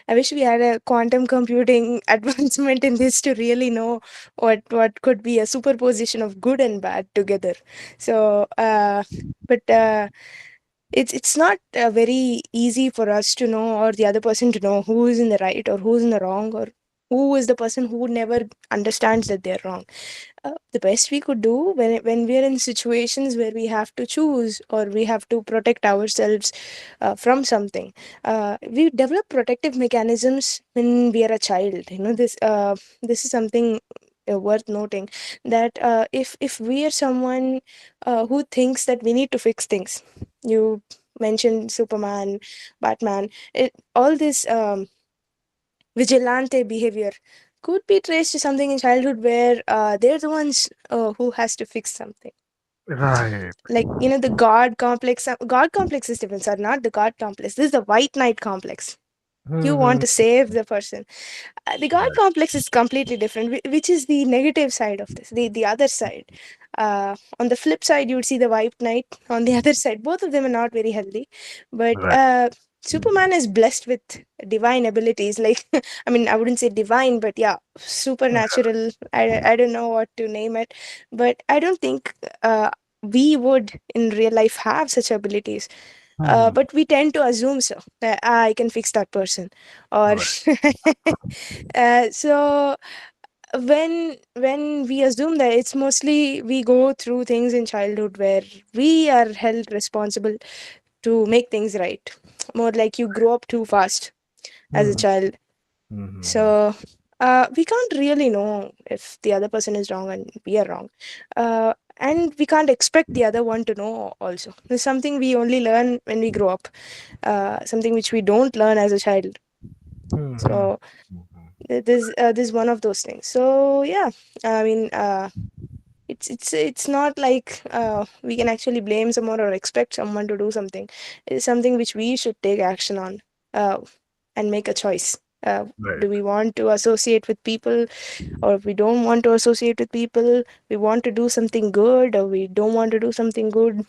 I wish we had a quantum computing advancement in this to really know what could be a superposition of good and bad together. So, but it's not very easy for us to know, or the other person to know, who is in the right or who's in the wrong, or who is the person who never understands that they're wrong. The best we could do when we are in situations where we have to choose or we have to protect ourselves from something, we develop protective mechanisms when we are a child. You know, this is something worth noting, that if we are someone who thinks that we need to fix things. You mentioned Superman, Batman, all this. vigilante behavior could be traced to something in childhood where they're the ones who has to fix something. Right. Like, the god complex is different, sir, not the god complex. This is the white knight complex. You want Hmm. to save the person. The god Right. complex is completely different, which is the negative side of this, the other side. On the flip side, you would see the white knight. On the other side, both of them are not very healthy. But Right. Superman is blessed with divine abilities. Like, I mean, I wouldn't say divine, but yeah, supernatural. I don't know what to name it, but I don't think we would in real life have such abilities. Hmm. But we tend to assume so that I can fix that person, or Right. so when we assume that, it's mostly we go through things in childhood where we are held responsible to make things right. More like you grow up too fast as a Hmm. child. Hmm. So we can't really know if the other person is wrong and we are wrong. And we can't expect the other one to know also. There's something we only learn when we grow up, something which we don't learn as a child. Hmm. Hmm. So Hmm. this is one of those things. So yeah, I mean, it's not like we can actually blame someone or expect someone to do something. It's something which we should take action on, uh, and make a choice. Right. Do we want to associate with people, or if we don't want to associate with people? We want to do something good, or we don't want to do something good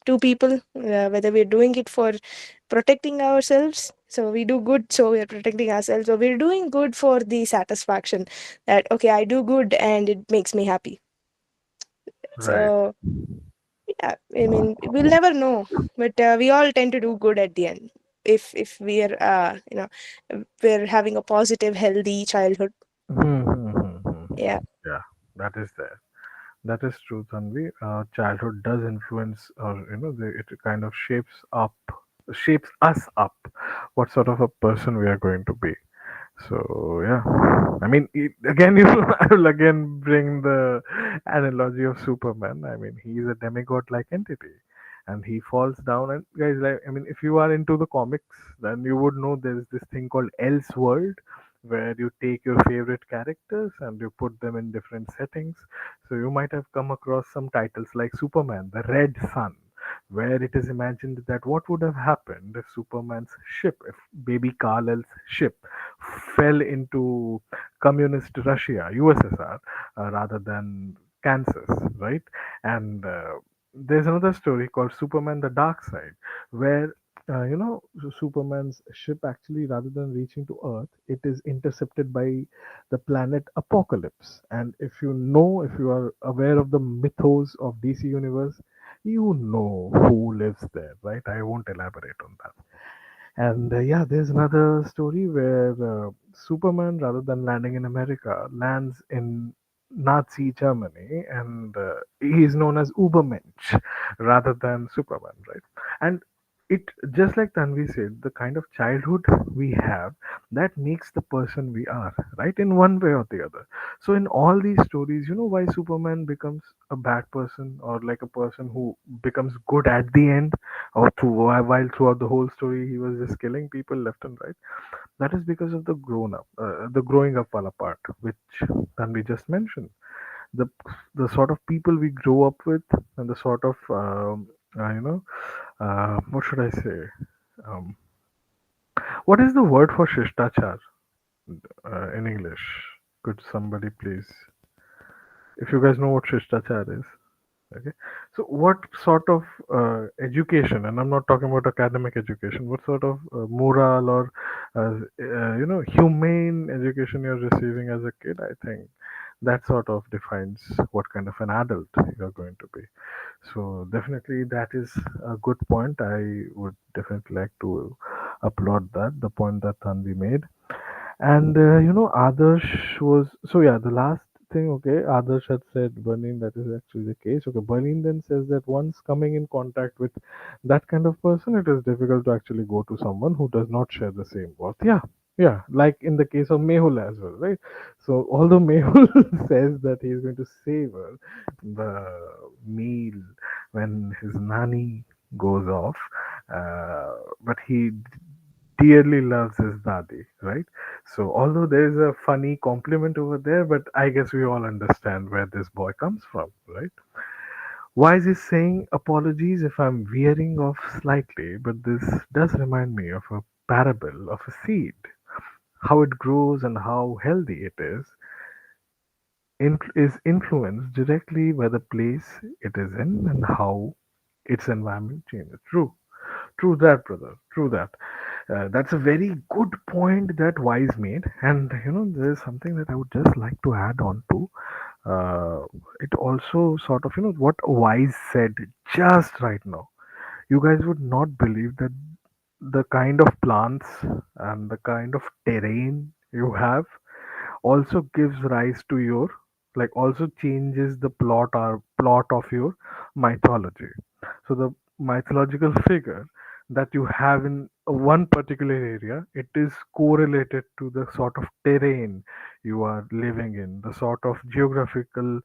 to people, whether we're doing it for protecting ourselves, so we do good, so we're protecting ourselves, or we're doing good for the satisfaction that, okay, I do good and it makes me happy. Right. So yeah, I mean, we'll never know, but we all tend to do good at the end, if we're we're having a positive, healthy childhood. Hmm. Hmm. Hmm. Hmm. Yeah. Yeah, that is there. That is true, Tanvi. Childhood does influence, or it kind of shapes us up, what sort of a person we are going to be. So yeah, I mean, again, I will again bring the analogy of Superman. I mean, he's a demigod-like entity, and he falls down. And guys, like, I mean, if you are into the comics, then you would know there is this thing called Elseworld, where you take your favorite characters and you put them in different settings. So you might have come across some titles like Superman, the Red Sun, where it is imagined that what would have happened if Superman's ship, if baby Kal-El's ship, fell into communist Russia, USSR, rather than Kansas, right? And there's another story called Superman: The Dark Side, where Superman's ship actually, rather than reaching to Earth, it is intercepted by the planet Apocalypse. And if you are aware of the mythos of DC Universe, you know who lives there, right? I won't elaborate on that. And yeah, there's another story where Superman, rather than landing in America, lands in Nazi Germany, and he is known as Ubermensch rather than Superman, right? And it, just like Tanvi said, the kind of childhood we have, that makes the person we are, right? In one way or the other. So in all these stories, you know why Superman becomes a bad person, or like a person who becomes good at the end, or while throughout the whole story he was just killing people left and right. That is because of the growing up wala part, which Tanvi just mentioned. the the sort of people we grow up with, and the sort of what should I say, um, what is the word for shishtachar in English? Could somebody please, if you guys know what shishtachar is? Okay. So, what sort of education, and I'm not talking about academic education, what sort of moral or, humane education you're receiving as a kid, I think that sort of defines what kind of an adult you're going to be. So, definitely, that is a good point. I would definitely like to applaud that, the point that Tanvi made. And Adarsh was, so yeah, the last thing, okay, Adarsh had said Berlin, that is actually the case. Okay, Berlin then says that once coming in contact with that kind of person, it is difficult to actually go to someone who does not share the same worth. Yeah, yeah, like in the case of Mehul as well, right? So although Mehul says that he is going to savor the meal when his nani goes off, but he dearly loves his dadi, right? So, although there's a funny compliment over there, but I guess we all understand where this boy comes from, right? Why is he saying apologies if I'm veering off slightly? But this does remind me of a parable of a seed, how it grows and how healthy it is influenced directly by the place it is in and how its environment changes. True. True that, brother. True that. That's a very good point that Wise made. And, there's something that I would just like to add on to. It also sort of, what Wise said just right now. You guys would not believe that the kind of plants and the kind of terrain you have also gives rise to your, like, also changes the plot of your mythology. So the mythological figure that you have in one particular area, it is correlated to the sort of terrain you are living in, the sort of geographical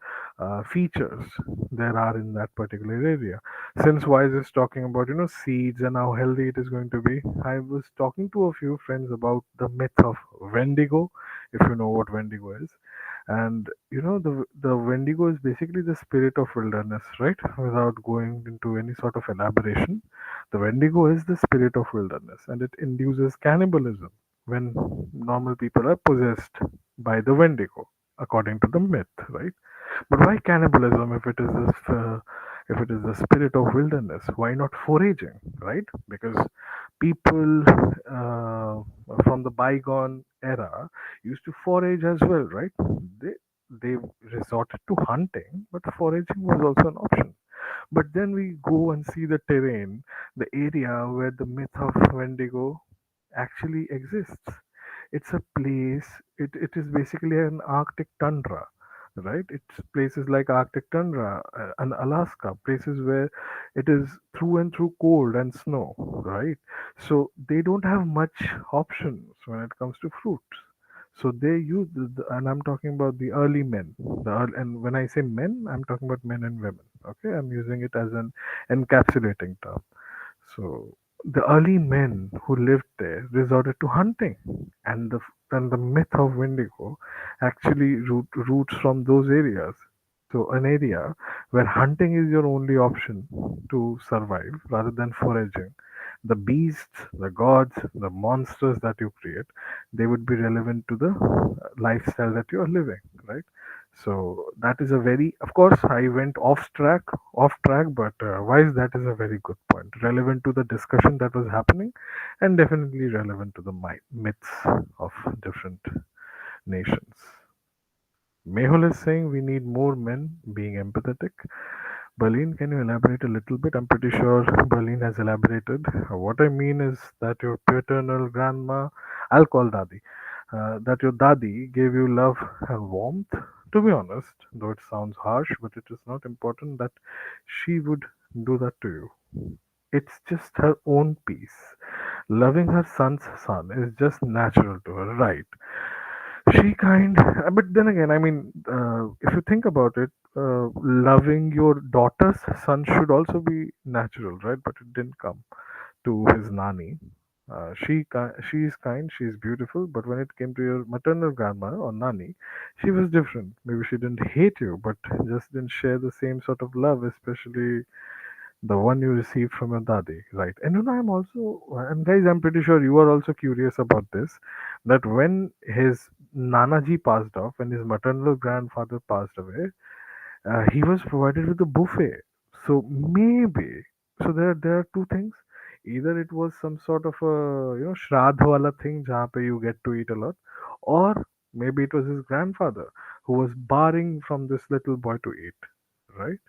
features there are in that particular area. Since Wise is talking about, seeds and how healthy it is going to be, I was talking to a few friends about the myth of Wendigo, if you know what Wendigo is. And the Wendigo is basically the spirit of wilderness, right? Without going into any sort of elaboration, the Wendigo is the spirit of wilderness, and it induces cannibalism when normal people are possessed by the Wendigo, according to the myth, right? But why cannibalism if it is the spirit of wilderness? Why not foraging, right? Because people from the bygone era used to forage as well, right? They resorted to hunting, but foraging was also an option. But then we go and see the terrain, the area where the myth of Wendigo actually exists. It's a place, it is basically an Arctic tundra, right? It's places like Arctic tundra and Alaska, places where it is through and through cold and snow, right? So they don't have much options when it comes to fruits. So they use and I'm talking about the early men. And when I say men, I'm talking about men and women. Okay, I'm using it as an encapsulating term. So the early men who lived there resorted to hunting, and the myth of Wendigo actually roots from those areas. So an area where hunting is your only option to survive rather than foraging. The beasts, the gods, the monsters that you create, they would be relevant to the lifestyle that you are living, right? So that is a very, of course, I went off track, but why is that is a very good point, relevant to the discussion that was happening, and definitely relevant to the myths of different nations. Mehul is saying we need more men being empathetic. Berlin, can you elaborate a little bit? I'm pretty sure Berlin has elaborated. What I mean is that your paternal grandma, I'll call Dadi, that your Dadi gave you love and warmth. To be honest, though it sounds harsh, but it is not important that she would do that to you. It's just her own peace. Loving her son's son is just natural to her, right? She kind, but then again, I mean, if you think about it, loving your daughter's son should also be natural, right? But it didn't come to his nani. She is kind, she is beautiful, but when it came to your maternal grandma or nani, she was different. Maybe she didn't hate you, but just didn't share the same sort of love, especially the one you received from your daddy, right? And I'm also, and guys, I'm pretty sure you are also curious about this, that when his Nanaji passed off, when his maternal grandfather passed away, he was provided with a buffet. So maybe, so there are two things. Either it was some sort of a shraddh wala thing, jahan pe you get to eat a lot, or maybe it was his grandfather who was barring from this little boy to eat, right?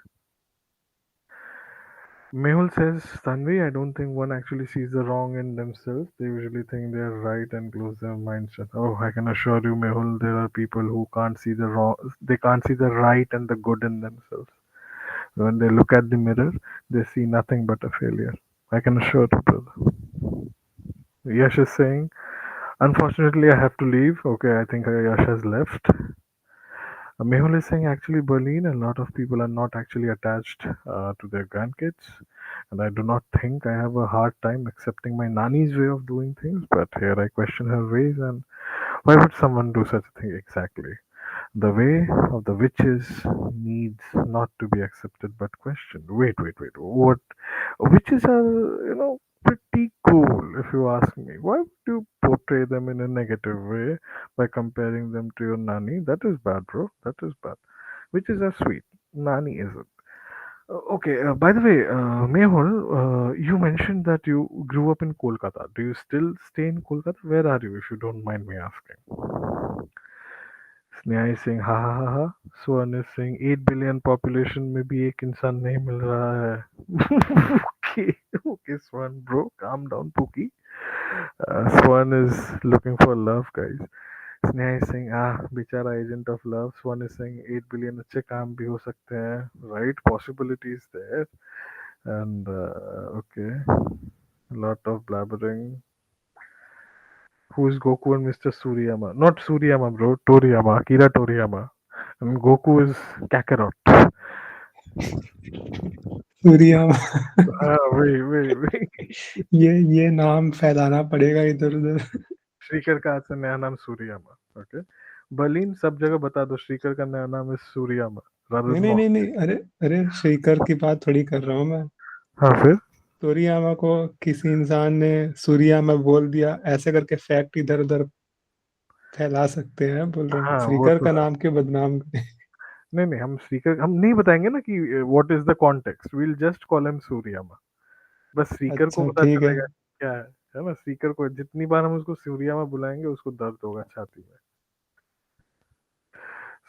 Mehul says, Tanvi, I don't think one actually sees the wrong in themselves. They usually think they're right and close their minds shut. Oh, I can assure you, Mehul, there are people who can't see the wrong, they can't see the right and the good in themselves. When they look at the mirror, they see nothing but a failure. I can assure you, brother. Yash is saying, unfortunately, I have to leave. Okay, I think Yash has left. Mehul is saying actually Berlin, a lot of people are not actually attached to their grandkids, and I do not think I have a hard time accepting my nanny's way of doing things. But here I question her ways, and why would someone do such a thing exactly? The way of the witches needs not to be accepted but questioned. Wait. What? Witches are, pretty cool if you ask me. Why would you portray them in a negative way by comparing them to your nanny? That is bad, bro. That is bad. Witches are sweet. Nanny isn't. Okay, by the way, Mehul, you mentioned that you grew up in Kolkata. Do you still stay in Kolkata? Where are you, if you don't mind me asking? Sneha is saying ha ha ha ha. Swan is saying 8 billion population में भी एक इंसान नहीं मिल रहा है. Okay, okay, Swan bro, calm down, Pookie. Swan is looking for love, guys. Sneha is saying बेचारा agent of love. Swan is saying 8 billion अच्छे काम भी हो सकते हैं, right? Possibilities there. And okay, a lot of blabbering. Who is Goku and Mr. Suriyama? Not Suriyama, bro. Toriyama. Akira Toriyama. And Goku is Kakarot. Surya Wait. ये नाम फैलाना पड़ेगा इधर उधर. श्रीकर का आज से नया नाम सूर्यामा. Okay. बर्लिन सब जगह बता दो श्रीकर का नया नाम है सूर्यामा. Rather नहीं नहीं not. नहीं नहीं, अरे अरे श्रीकर की बात थोड़ी कर रहा हूँ मैं. हाँ फिर. सूर्यामा को किसी इंसान ने सूर्यामा बोल दिया, ऐसे करके फैक्ट इधर उधर फैला सकते हैं. बोल रहा हूँ हाँ वो श्रीकर तो का है. नाम क्यों बदनाम करें. नहीं नहीं हम श्रीकर हम नहीं बताएंगे ना कि what is the context. We'll just call him Suryama. बस श्रीकर को अच्छा पता ठीक है. चलेगा क्या है ना. श्रीकर को जितनी बार हम उसको सूर्यामा बुलाएंगे उसको दर्द होगा छाती में.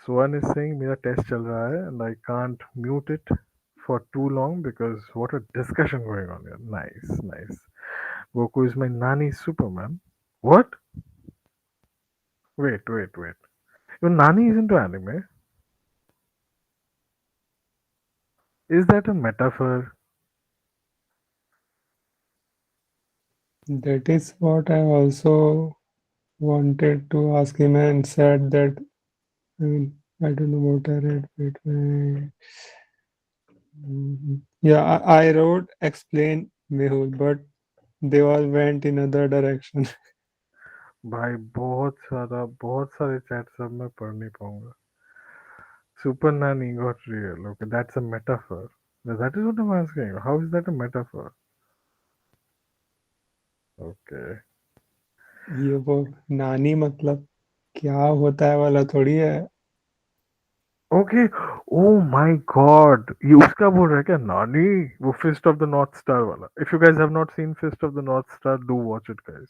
Swan is saying मेरा टेस्ट चल रहा है and I can't mute it for too long because what a discussion going on here. Nice. Goku is my Nani Superman. What? Wait. Your Nani is into anime. Is that a metaphor? That is what I also wanted to ask him and said that, I mean, I don't know what I read. Wait. Yeah, I wrote explain Mehul, but they all went in other direction. भाई बहुत सारे chats अब मैं पढ़ नहीं पाऊंगा. Super Nani got real. Okay, that's a metaphor. Now, that is what I'm asking. How is that a metaphor? Okay. ये वो नानी मतलब क्या होता है वाला थोड़ी है. ओके. ओ माय गॉड, ये उसका बोल रहा है क्या नानी? वो Fist of the North Star वाला. If you guys have not seen Fist of the North Star, do watch it guys.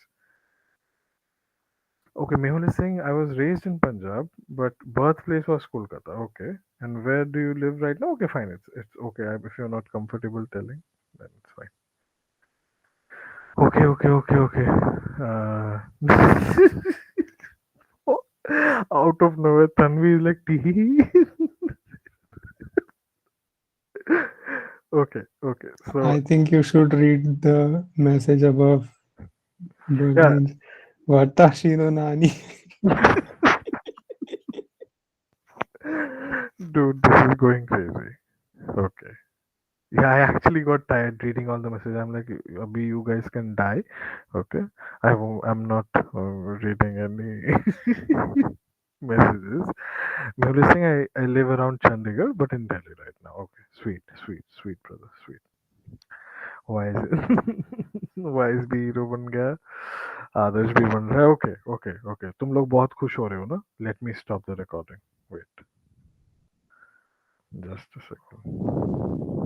Okay, Mehul is saying I was raised in Punjab, but birthplace was Kolkata. Okay, and where do you live right now? Okay, fine. It's okay. If you're not comfortable telling, then it's fine. Okay. Out of nowhere, Tanvi is like tee. Okay. So I think you should read the message above yeah, Berlin. Watashi no nani. dude, this is going crazy. Okay. Yeah, I actually got tired reading all the messages. I'm like, Abhi, you guys can die. Okay. I'm not reading any messages. Mehul saying I live around Chandigarh, but in Delhi right now. Okay. Sweet, brother. Sweet. Why is it? Why is भी hero बन गया? आदर्श भी बन रहा है. Okay. तुम लोग बहुत खुश हो रहे हो ना? Let me stop the recording. Wait. Just a second.